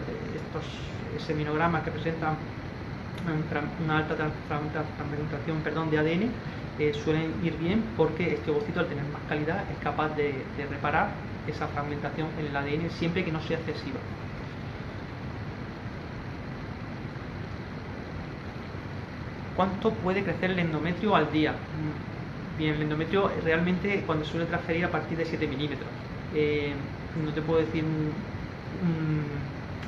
seminogramas que presentan una alta fragmentación de ADN suelen ir bien porque este ovocito, al tener más calidad, es capaz de reparar esa fragmentación en el ADN siempre que no sea excesiva. ¿Cuánto puede crecer el endometrio al día? Bien, el endometrio realmente cuando suele transferir a partir de 7 milímetros. No te puedo decir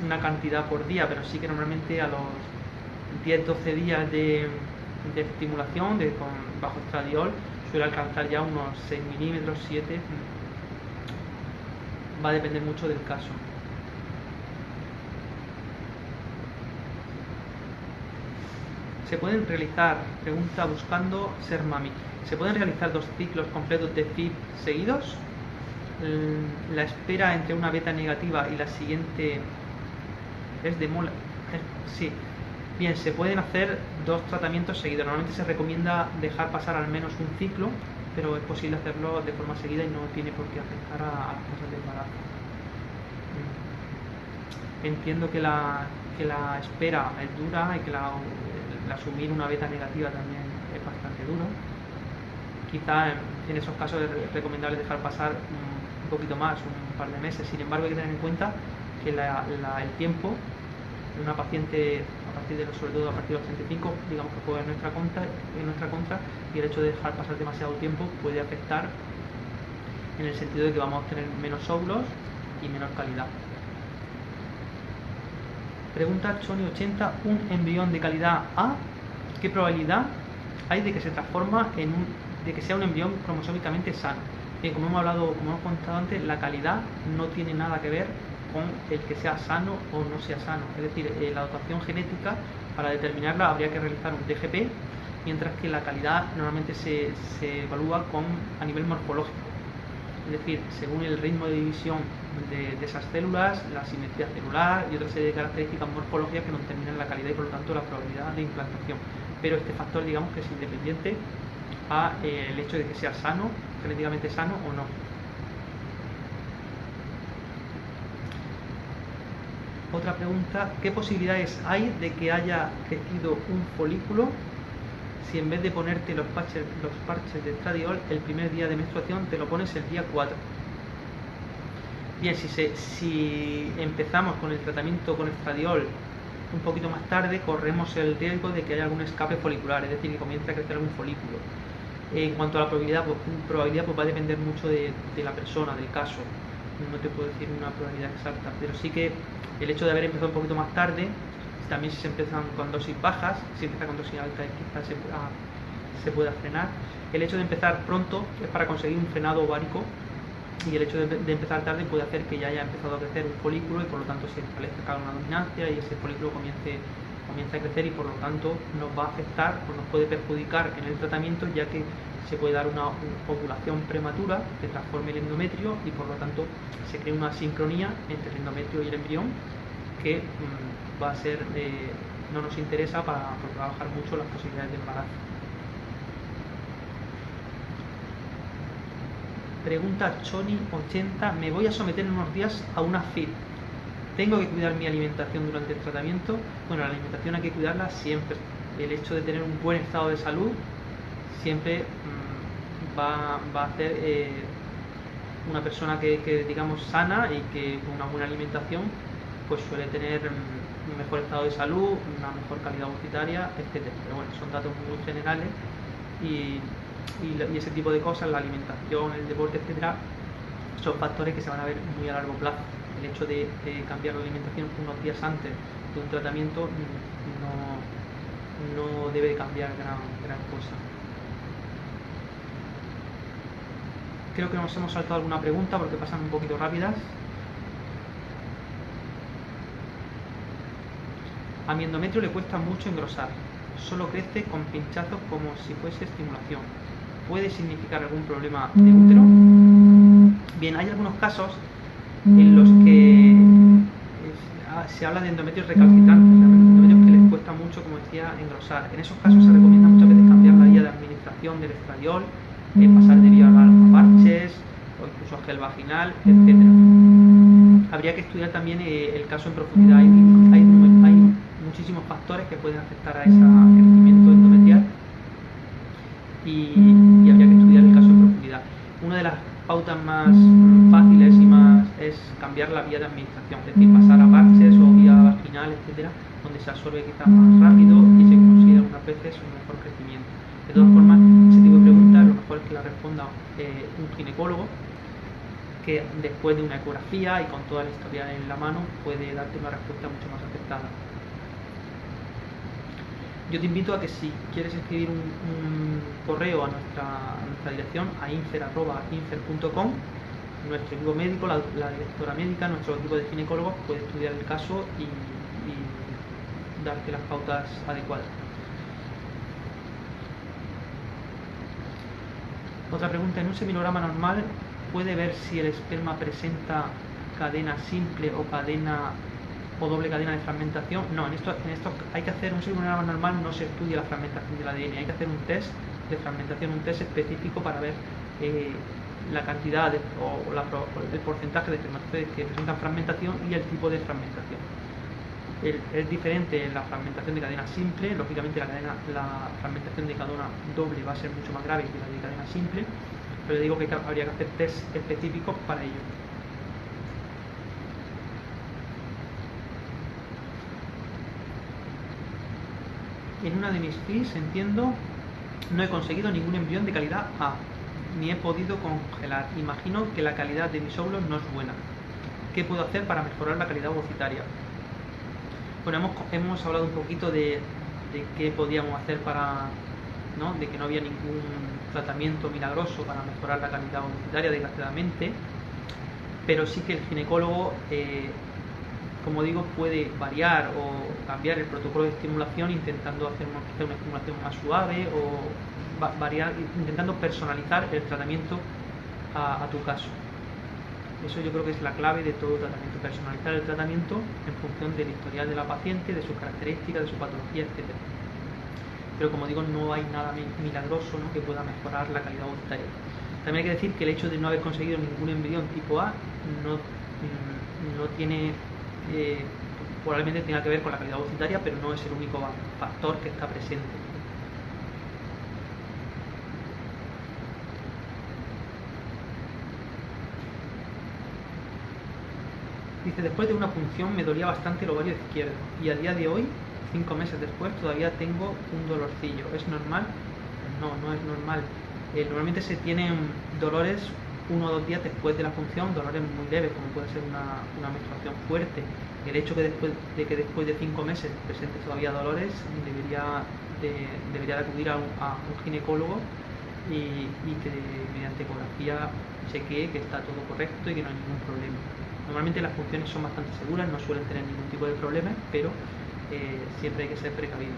una cantidad por día, pero sí que normalmente a los 10-12 días de estimulación bajo estradiol suele alcanzar ya unos 6 milímetros, 7. Va a depender mucho del caso. ¿Se pueden realizar, pregunta buscando ser mami, ¿se pueden realizar 2 ciclos completos de FIB seguidos? La espera entre una beta negativa y la siguiente es de mola. Sí. Bien, se pueden hacer 2 tratamientos seguidos. Normalmente se recomienda dejar pasar al menos un ciclo, pero es posible hacerlo de forma seguida y no tiene por qué afectar a las cosas del embarazo. Entiendo que la espera es dura y que el asumir una beta negativa también es bastante duro. Quizá en esos casos es recomendable dejar pasar un poquito más, un par de meses. Sin embargo, hay que tener en cuenta que el tiempo de una paciente, sobre todo a partir de los 35, digamos que juega en nuestra contra, y el hecho de dejar pasar demasiado tiempo puede afectar en el sentido de que vamos a obtener menos óvulos y menor calidad. Pregunta Choni80, ¿un embrión de calidad A? ¿Qué probabilidad hay de que se transforma de que sea un embrión cromosómicamente sano? Bien, como hemos contado antes, la calidad no tiene nada que ver con el que sea sano o no sea sano. Es decir, la dotación genética, para determinarla habría que realizar un DGP, mientras que la calidad normalmente se evalúa a nivel morfológico. Es decir, según el ritmo de división de esas células, la simetría celular y otra serie de características morfológicas que nos determinan la calidad y por lo tanto la probabilidad de implantación. Pero este factor, digamos que es independiente al hecho de que sea sano, genéticamente sano o no. Otra pregunta, ¿qué posibilidades hay de que haya crecido un folículo si en vez de ponerte los parches de estradiol el primer día de menstruación te lo pones el día 4? Bien, si empezamos con el tratamiento con estradiol un poquito más tarde, corremos el riesgo de que haya algún escape folicular, es decir, que comience a crecer algún folículo. En cuanto a la probabilidad, pues va a depender mucho de la persona, del caso. no te puedo decir una probabilidad exacta, pero sí que el hecho de haber empezado un poquito más tarde, también si se empiezan con dosis bajas, si empieza con dosis altas quizás se pueda frenar. El hecho de empezar pronto es para conseguir un frenado ovárico, y el hecho de empezar tarde puede hacer que ya haya empezado a crecer un folículo y por lo tanto se establezca una dominancia y ese folículo comience a crecer, y por lo tanto nos va a afectar o nos puede perjudicar en el tratamiento, ya que se puede dar una ovulación prematura que transforme el endometrio y por lo tanto se crea una sincronía entre el endometrio y el embrión que va a ser, no nos interesa para bajar mucho las posibilidades de embarazo. Pregunta Choni80, me voy a someter en unos días a una FIT. ¿Tengo que cuidar mi alimentación durante el tratamiento? Bueno, la alimentación hay que cuidarla siempre. El hecho de tener un buen estado de salud siempre va a hacer una persona que digamos sana y que con una buena alimentación pues suele tener un mejor estado de salud, una mejor calidad ovocitaria, etcétera. Pero bueno, son datos muy generales y ese tipo de cosas, la alimentación, el deporte, etcétera, son factores que se van a ver muy a largo plazo. El hecho de cambiar la alimentación unos días antes de un tratamiento no debe cambiar gran cosa. Creo que nos hemos saltado alguna pregunta porque pasan un poquito rápidas. A mi endometrio le cuesta mucho engrosar, solo crece con pinchazos como si fuese estimulación. ¿Puede significar algún problema de útero? Bien, hay algunos casos en los que se habla de endometrios recalcitrantes, endometrios que les cuesta mucho, como decía, engrosar. En esos casos se recomienda muchas veces cambiar la vía de administración del estradiol, pasar de vía oral a parches o incluso a gel vaginal, etc. Habría que estudiar también el caso en profundidad. Hay muchísimos factores que pueden afectar a ese crecimiento endometrial y habría que estudiar el caso en profundidad. Una de las pautas más fáciles y más es cambiar la vía de administración, es decir, pasar a parches o vía vaginal, etcétera, donde se absorbe quizás más rápido y se consigue unas veces un mejor crecimiento. De todas formas, ese tipo de preguntas lo mejor es que la responda un ginecólogo, que después de una ecografía y con toda la historia en la mano puede darte una respuesta mucho más acertada. Yo te invito a que si quieres escribir un correo a nuestra dirección, a infer@infer.com, nuestro equipo médico, la directora médica, nuestro equipo de ginecólogos puede estudiar el caso y darte las pautas adecuadas. Otra pregunta, en un seminograma normal, ¿puede ver si el esperma presenta cadena simple o doble cadena de fragmentación? No, en esto hay que hacer un seminograma normal, no se estudia la fragmentación del ADN, hay que hacer un test de fragmentación, un test específico para ver la cantidad o el porcentaje de espermatozoides que presentan fragmentación y el tipo de fragmentación. Es diferente la fragmentación de cadena simple, lógicamente la fragmentación de cadena doble va a ser mucho más grave que la de cadena simple, pero digo que habría que hacer test específicos para ello. En una de mis FIS, entiendo, no he conseguido ningún embrión de calidad A, ni he podido congelar. Imagino que la calidad de mis óvulos no es buena. ¿Qué puedo hacer para mejorar la calidad ovocitaria? Bueno, hemos hablado un poquito de qué podíamos hacer de que no había ningún tratamiento milagroso para mejorar la calidad ovocitaria, desgraciadamente, pero sí que el ginecólogo, como digo, puede variar o cambiar el protocolo de estimulación intentando hacer una estimulación más suave o variar, intentando personalizar el tratamiento a tu caso. Eso yo creo que es la clave de todo tratamiento, personalizar el tratamiento en función del historial de la paciente, de sus características, de su patología, etc. Pero como digo, no hay nada milagroso, ¿no?, que pueda mejorar la calidad ovocitaria. También hay que decir que el hecho de no haber conseguido ningún embrión tipo A no tiene, probablemente tenga que ver con la calidad ovocitaria, pero no es el único factor que está presente. Dice, después de una punción me dolía bastante el ovario izquierdo y a día de hoy, 5 meses después, todavía tengo un dolorcillo. ¿Es normal? No, no es normal. Normalmente se tienen dolores 1 o 2 días después de la función, dolores muy leves, como puede ser una menstruación fuerte. El hecho que después de 5 meses presente todavía dolores, debería de acudir a un ginecólogo y que mediante ecografía chequee que está todo correcto y que no hay ningún problema. Normalmente las funciones son bastante seguras, no suelen tener ningún tipo de problemas, pero siempre hay que ser precavido.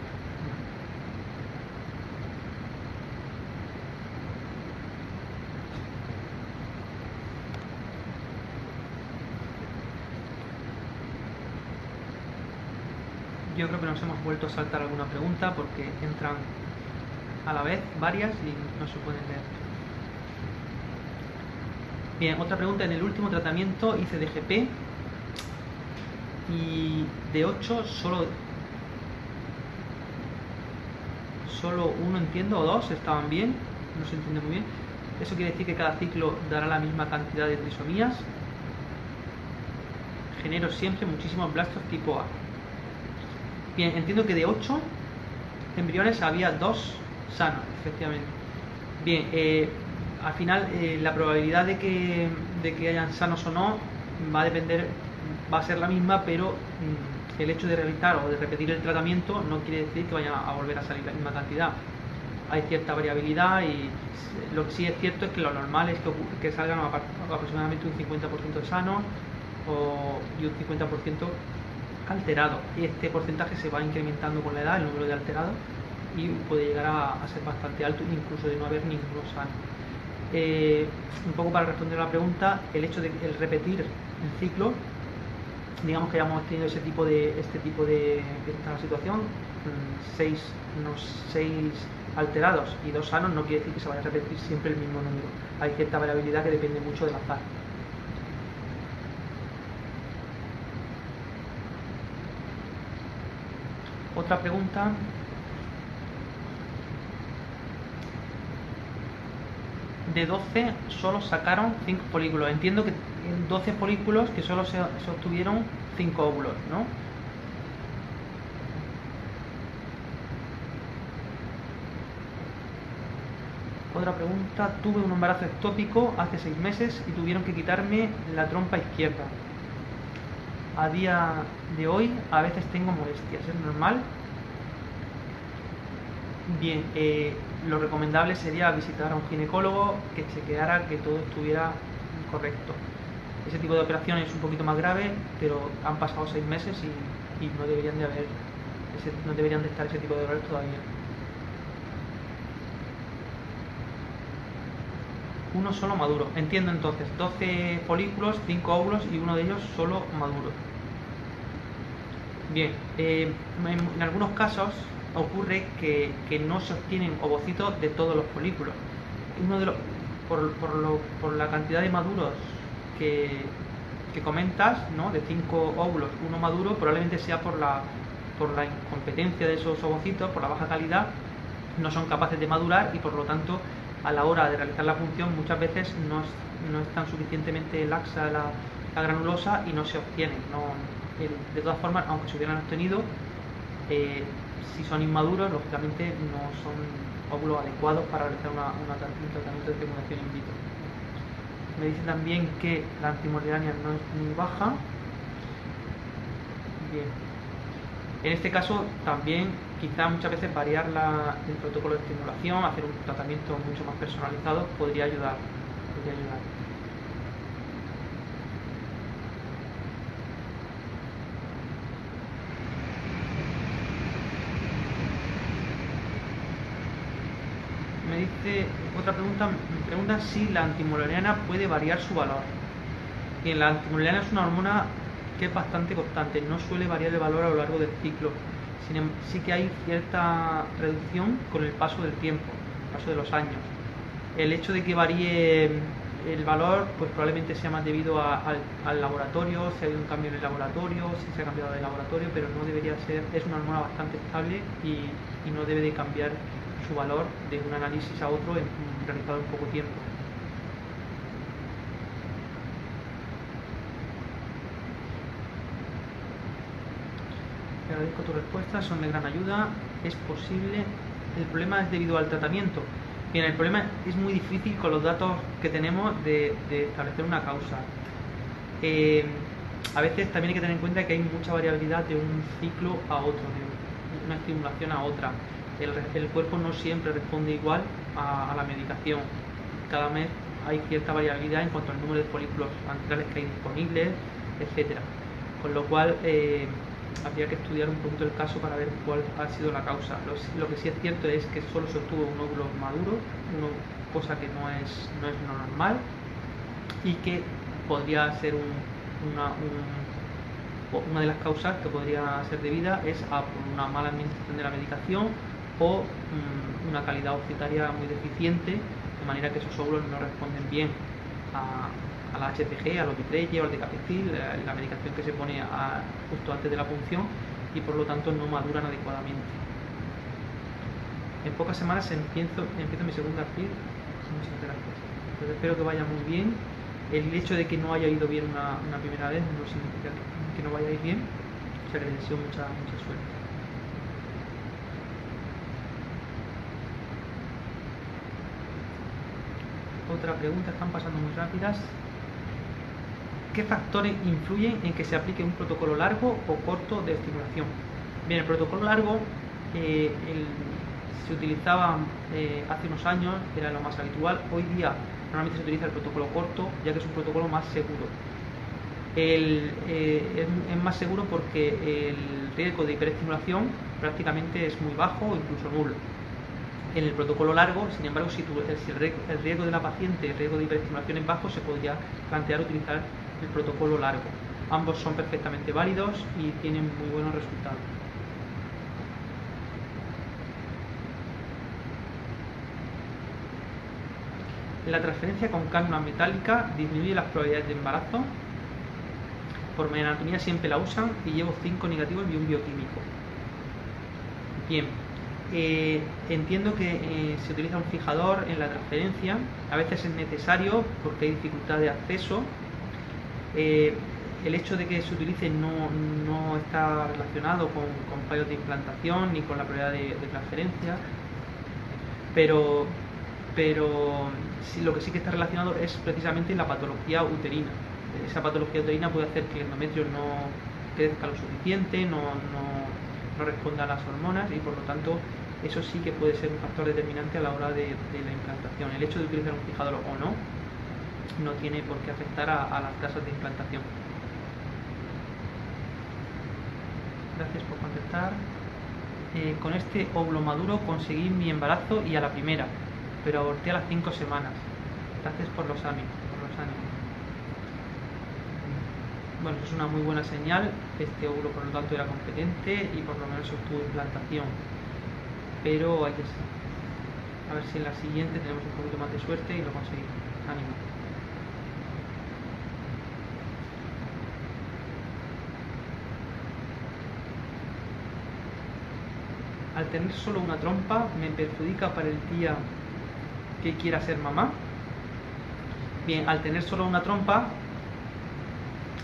Yo creo que nos hemos vuelto a saltar alguna pregunta porque entran a la vez varias y no se pueden leer. Bien, otra pregunta. En el último tratamiento hice DGP y de 8 solo uno, entiendo, o 2 estaban bien, no se entiende muy bien. Eso quiere decir que cada ciclo dará la misma cantidad de trisomías. Genero siempre muchísimos blastos tipo A. Bien, entiendo que de 8 embriones había 2 sanos, efectivamente. Bien, al final la probabilidad de que hayan sanos o no va a ser la misma, pero el hecho de realizar o de repetir el tratamiento no quiere decir que vaya a volver a salir la misma cantidad. Hay cierta variabilidad y lo que sí es cierto es que lo normal es que salgan aproximadamente un 50% de sanos y un 50% alterado. Y este porcentaje se va incrementando con la edad, el número de alterados, y puede llegar a ser bastante alto, incluso de no haber ninguno sano. Un poco para responder a la pregunta, el hecho de repetir el ciclo, digamos que hayamos tenido esta situación, 6 alterados y 2 sanos, no quiere decir que se vaya a repetir siempre el mismo número. Hay cierta variabilidad que depende mucho del azar. Otra pregunta. De 12 solo sacaron 5 folículos. Entiendo que en 12 folículos que solo se obtuvieron 5 óvulos, ¿no? Otra pregunta. Tuve un embarazo ectópico hace 6 meses y tuvieron que quitarme la trompa izquierda. A día de hoy a veces tengo molestias. ¿Es normal? Bien, lo recomendable sería visitar a un ginecólogo que chequeara que todo estuviera correcto. Ese tipo de operación es un poquito más grave, pero han pasado 6 meses y no deberían de estar ese tipo de dolores todavía. Uno solo maduro. Entiendo entonces, 12 folículos, 5 óvulos y uno de ellos solo maduro. Bien, en algunos casos ocurre que no se obtienen ovocitos de todos los folículos. Por la cantidad de maduros que comentas, ¿no? De 5 óvulos, uno maduro, probablemente sea por la incompetencia de esos ovocitos, por la baja calidad, no son capaces de madurar y por lo tanto a la hora de realizar la función muchas veces no es tan suficientemente laxa la granulosa y no se obtienen. De todas formas, aunque se hubieran obtenido, si son inmaduros, lógicamente no son óvulos adecuados para realizar un tratamiento de fecundación in vitro. Me dice también que la antimordiana no es muy baja. Bien. En este caso también quizá muchas veces variar el protocolo de estimulación, hacer un tratamiento mucho más personalizado podría ayudar. Me dice otra pregunta, me pregunta si la antimolariana puede variar su valor. Bien, la antimolariana es una hormona que es bastante constante, no suele variar el valor a lo largo del ciclo. Sí que hay cierta reducción con el paso del tiempo, el paso de los años. El hecho de que varíe el valor, pues probablemente sea más debido al laboratorio, si ha habido un cambio en el laboratorio, si se ha cambiado de laboratorio, pero no debería ser, es una hormona bastante estable y no debe de cambiar su valor de un análisis a otro realizado en poco tiempo. Te agradezco tu respuesta, son de gran ayuda. Es posible, el problema es debido al tratamiento. Bien, el problema es muy difícil con los datos que tenemos de establecer una causa. A veces también hay que tener en cuenta que hay mucha variabilidad de un ciclo a otro, de una estimulación a otra. El cuerpo no siempre responde igual a la medicación. Cada mes hay cierta variabilidad en cuanto al número de folículos antrales que hay disponibles, etcétera. Con lo cual habría que estudiar un poquito el caso para ver cuál ha sido la causa. Lo que sí es cierto es que solo se obtuvo un óvulo maduro, cosa que no es normal, y que podría ser una de las causas que podría ser debida es a una mala administración de la medicación o una calidad ovitaria muy deficiente, de manera que esos óvulos no responden bien a la HCG, al Opitrelle o al Decapeptyl, la medicación que se pone justo antes de la punción, y por lo tanto no maduran adecuadamente. En pocas semanas empiezo mi segunda FIR. Muchas gracias. Pues espero que vaya muy bien. El hecho de que no haya ido bien una primera vez no significa que no vaya a ir bien. O sea que les deseo mucha suerte. Otra pregunta, están pasando muy rápidas. ¿Qué factores influyen en que se aplique un protocolo largo o corto de estimulación? Bien, el protocolo largo se utilizaba hace unos años, era lo más habitual. Hoy día normalmente se utiliza el protocolo corto, ya que es un protocolo más seguro. Es más seguro porque el riesgo de hiperestimulación prácticamente es muy bajo o incluso nulo. En el protocolo largo, sin embargo, si el riesgo de la paciente, el riesgo de hiperestimulación es bajo, se podría plantear utilizar el protocolo largo. Ambos son perfectamente válidos y tienen muy buenos resultados. La transferencia con cánula metálica disminuye las probabilidades de embarazo. Por mi anatomía siempre la usan y llevo 5 negativos y un bioquímico. Bien, entiendo que se utiliza un fijador en la transferencia. A veces es necesario porque hay dificultad de acceso. El hecho de que se utilice no está relacionado con fallos de implantación ni con la probabilidad de transferencia, pero lo que sí que está relacionado es precisamente la patología uterina. Esa patología uterina puede hacer que el endometrio no crezca lo suficiente, no responda a las hormonas, y por lo tanto eso sí que puede ser un factor determinante a la hora de la implantación. El hecho de utilizar un fijador o no tiene por qué afectar a las tasas de implantación. Gracias por contestar. Con este óvulo maduro conseguí mi embarazo y a la primera, pero aborté a las 5 semanas. Gracias por los ánimos. Bueno, eso es una muy buena señal. Este óvulo, por lo tanto, era competente y por lo menos obtuvo implantación. Pero hay que a ver si en la siguiente tenemos un poquito más de suerte y lo conseguimos. Ánimo. Al tener solo una trompa, ¿me perjudica para el día que quiera ser mamá? Bien, al tener solo una trompa,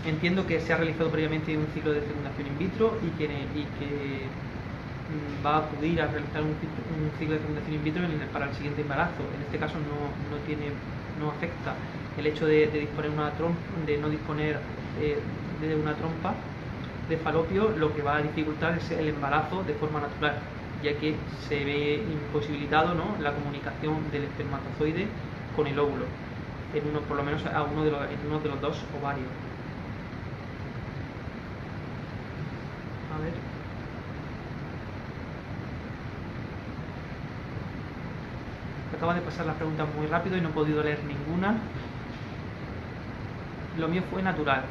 entiendo que se ha realizado previamente un ciclo de fecundación in vitro y que va a acudir a realizar un ciclo de fecundación in vitro para el siguiente embarazo. En este caso no afecta el hecho de disponer no disponer de una trompa de falopio. Lo que va a dificultar es el embarazo de forma natural, ya que se ve imposibilitado, ¿no?, la comunicación del espermatozoide con el óvulo, por lo menos en uno de los dos ovarios. A ver. Acaba de pasar las preguntas muy rápido y no he podido leer ninguna. Lo mío fue natural.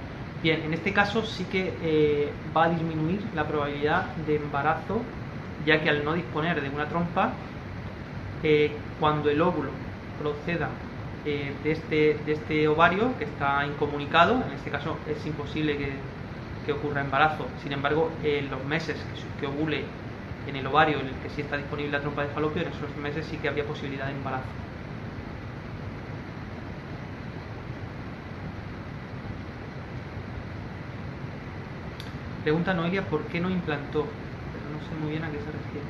Bien, en este caso sí que va a disminuir la probabilidad de embarazo, ya que al no disponer de una trompa, cuando el óvulo proceda de este ovario que está incomunicado, en este caso es imposible que ocurra embarazo. Sin embargo, en los meses que ovule en el ovario en el que sí está disponible la trompa de falopio, en esos meses sí que habría posibilidad de embarazo. Pregunta Noelia, ¿por qué no implantó? Pero no sé muy bien a qué se refiere.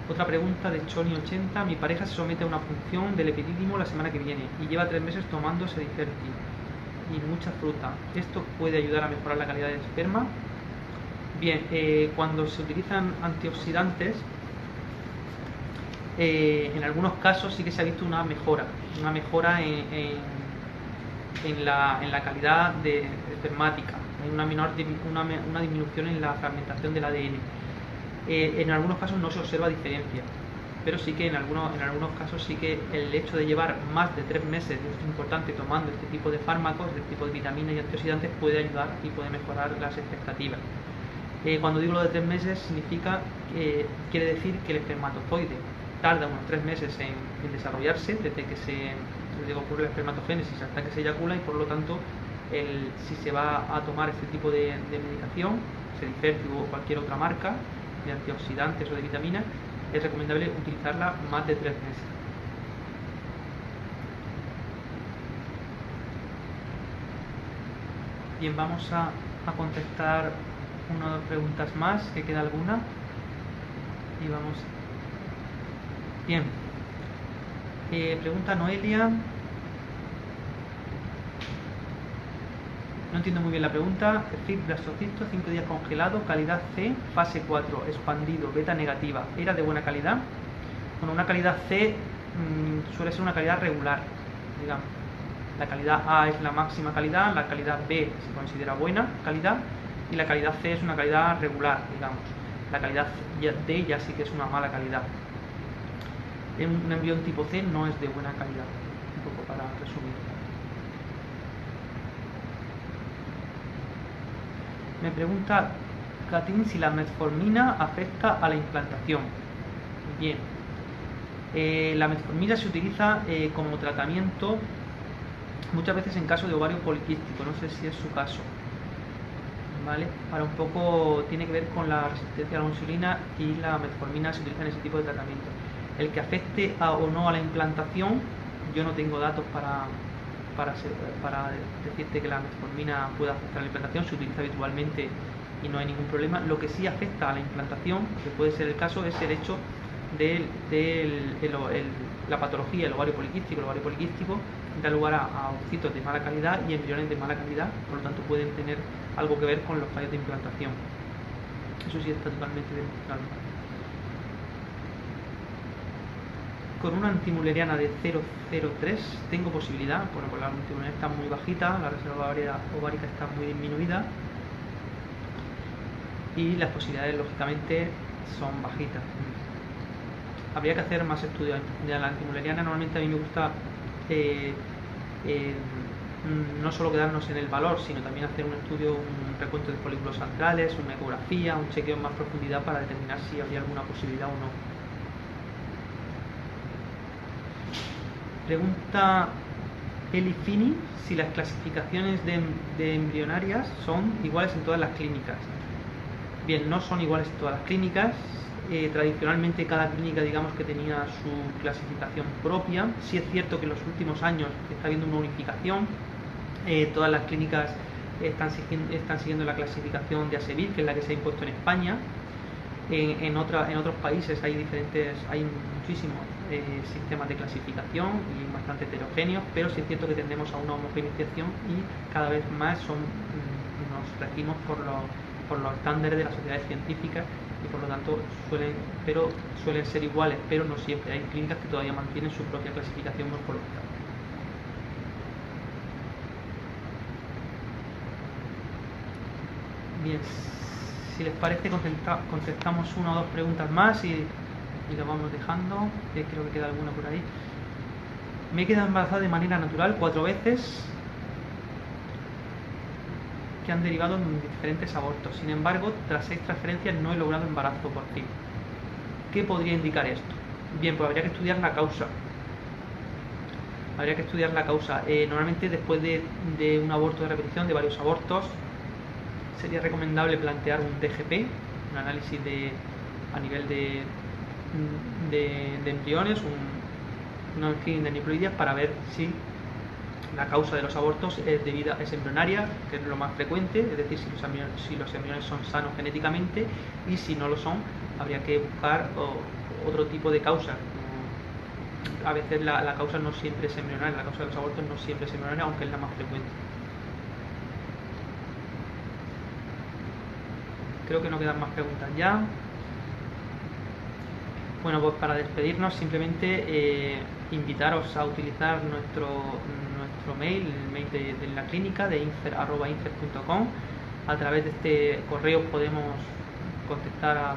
Otra pregunta de Choni80. Mi pareja se somete a una punción del epidídimo la semana que viene y lleva 3 meses tomando Sediferti y mucha fruta. ¿Esto puede ayudar a mejorar la calidad del esperma? Bien, cuando se utilizan antioxidantes, en algunos casos sí que se ha visto una mejora en la calidad espermática, hay una disminución en la fragmentación del ADN. En algunos casos no se observa diferencia, pero sí que en algunos casos sí que el hecho de llevar más de 3 meses, es importante, tomando este tipo de fármacos, este tipo de vitaminas y antioxidantes, puede ayudar y puede mejorar las expectativas. Cuando digo lo de 3 meses, quiere decir que el espermatozoide tarda unos 3 meses en desarrollarse, desde que ocurre la espermatogénesis hasta que se eyacula, y por lo tanto, si se va a tomar este tipo de medicación, Sediferti o cualquier otra marca de antioxidantes o de vitaminas, es recomendable utilizarla más de 3 meses. Bien, vamos a contestar una o dos preguntas más, que queda alguna. Y vamos. Bien. Pregunta Noelia. No entiendo muy bien la pregunta. Fibrastocisto, 5 días congelado, calidad C, fase 4, expandido, beta negativa. ¿Era de buena calidad? Bueno, una calidad C suele ser una calidad regular, digamos. La calidad A es la máxima calidad, la calidad B se considera buena calidad y la calidad C es una calidad regular, digamos. La calidad D ya sí que es una mala calidad. Un embrión tipo C no es de buena calidad, un poco para resumir. Me pregunta Katin si la metformina afecta a la implantación. Bien, la metformina se utiliza como tratamiento muchas veces en caso de ovario poliquístico, no sé si es su caso, ¿vale? Para un poco tiene que ver con la resistencia a la insulina, y la metformina se utiliza en ese tipo de tratamiento. El que afecte o no a la implantación, yo no tengo datos para decirte que la metformina pueda afectar a la implantación, se utiliza habitualmente y no hay ningún problema. Lo que sí afecta a la implantación, que puede ser el caso, es el hecho de la patología del ovario poliquístico. El ovario poliquístico da lugar a ovocitos de mala calidad y embriones de mala calidad, por lo tanto pueden tener algo que ver con los fallos de implantación. Eso sí está totalmente demostrado. Con una antimuleriana de 0,03 tengo posibilidad. Bueno, pues la antimuleriana está muy bajita, la reserva ovárica está muy disminuida y las posibilidades lógicamente son bajitas. Habría que hacer más estudios de la antimuleriana. Normalmente a mí me gusta no solo quedarnos en el valor, sino también hacer un estudio, un recuento de folículos centrales, una ecografía, un chequeo en más profundidad para determinar si habría alguna posibilidad o no. Pregunta Eli Fini si las clasificaciones de embrionarias son iguales en todas las clínicas. Bien, no son iguales en todas las clínicas. Tradicionalmente cada clínica, digamos, que tenía su clasificación propia. Sí es cierto que en los últimos años está habiendo una unificación. Todas las clínicas están siguiendo la clasificación de ASEVIR, que es la que se ha impuesto en España. En otros países hay muchísimos sistemas de clasificación y bastante heterogéneos, pero sí es cierto que tendemos a una homogeneización y cada vez más nos regimos por los estándares de las sociedades científicas, y por lo tanto suelen ser iguales, pero no siempre. Hay clínicas que todavía mantienen su propia clasificación morfológica. Bien, si les parece contestamos una o dos preguntas más y lo vamos dejando, creo que queda alguna por ahí. Me he quedado embarazada de manera natural 4 veces, que han derivado en diferentes abortos. Sin embargo, tras 6 transferencias no he logrado embarazo por fin. ¿Qué podría indicar esto? Bien, pues habría que estudiar la causa. Normalmente después de un aborto de repetición, de varios abortos, sería recomendable plantear un DGP, un análisis a nivel de embriones, un screening de aneuploidias, para ver si la causa de los abortos es embrionaria, que es lo más frecuente, es decir, si los embriones son sanos genéticamente, y si no lo son, habría que buscar otro tipo de causas. A veces la causa no siempre es embrionaria, la causa de los abortos no siempre es embrionaria, aunque es la más frecuente. Creo que no quedan más preguntas ya. Bueno, pues para despedirnos simplemente invitaros a utilizar nuestro mail, el mail de la clínica, de infer@infer.com. A través de este correo podemos contactar a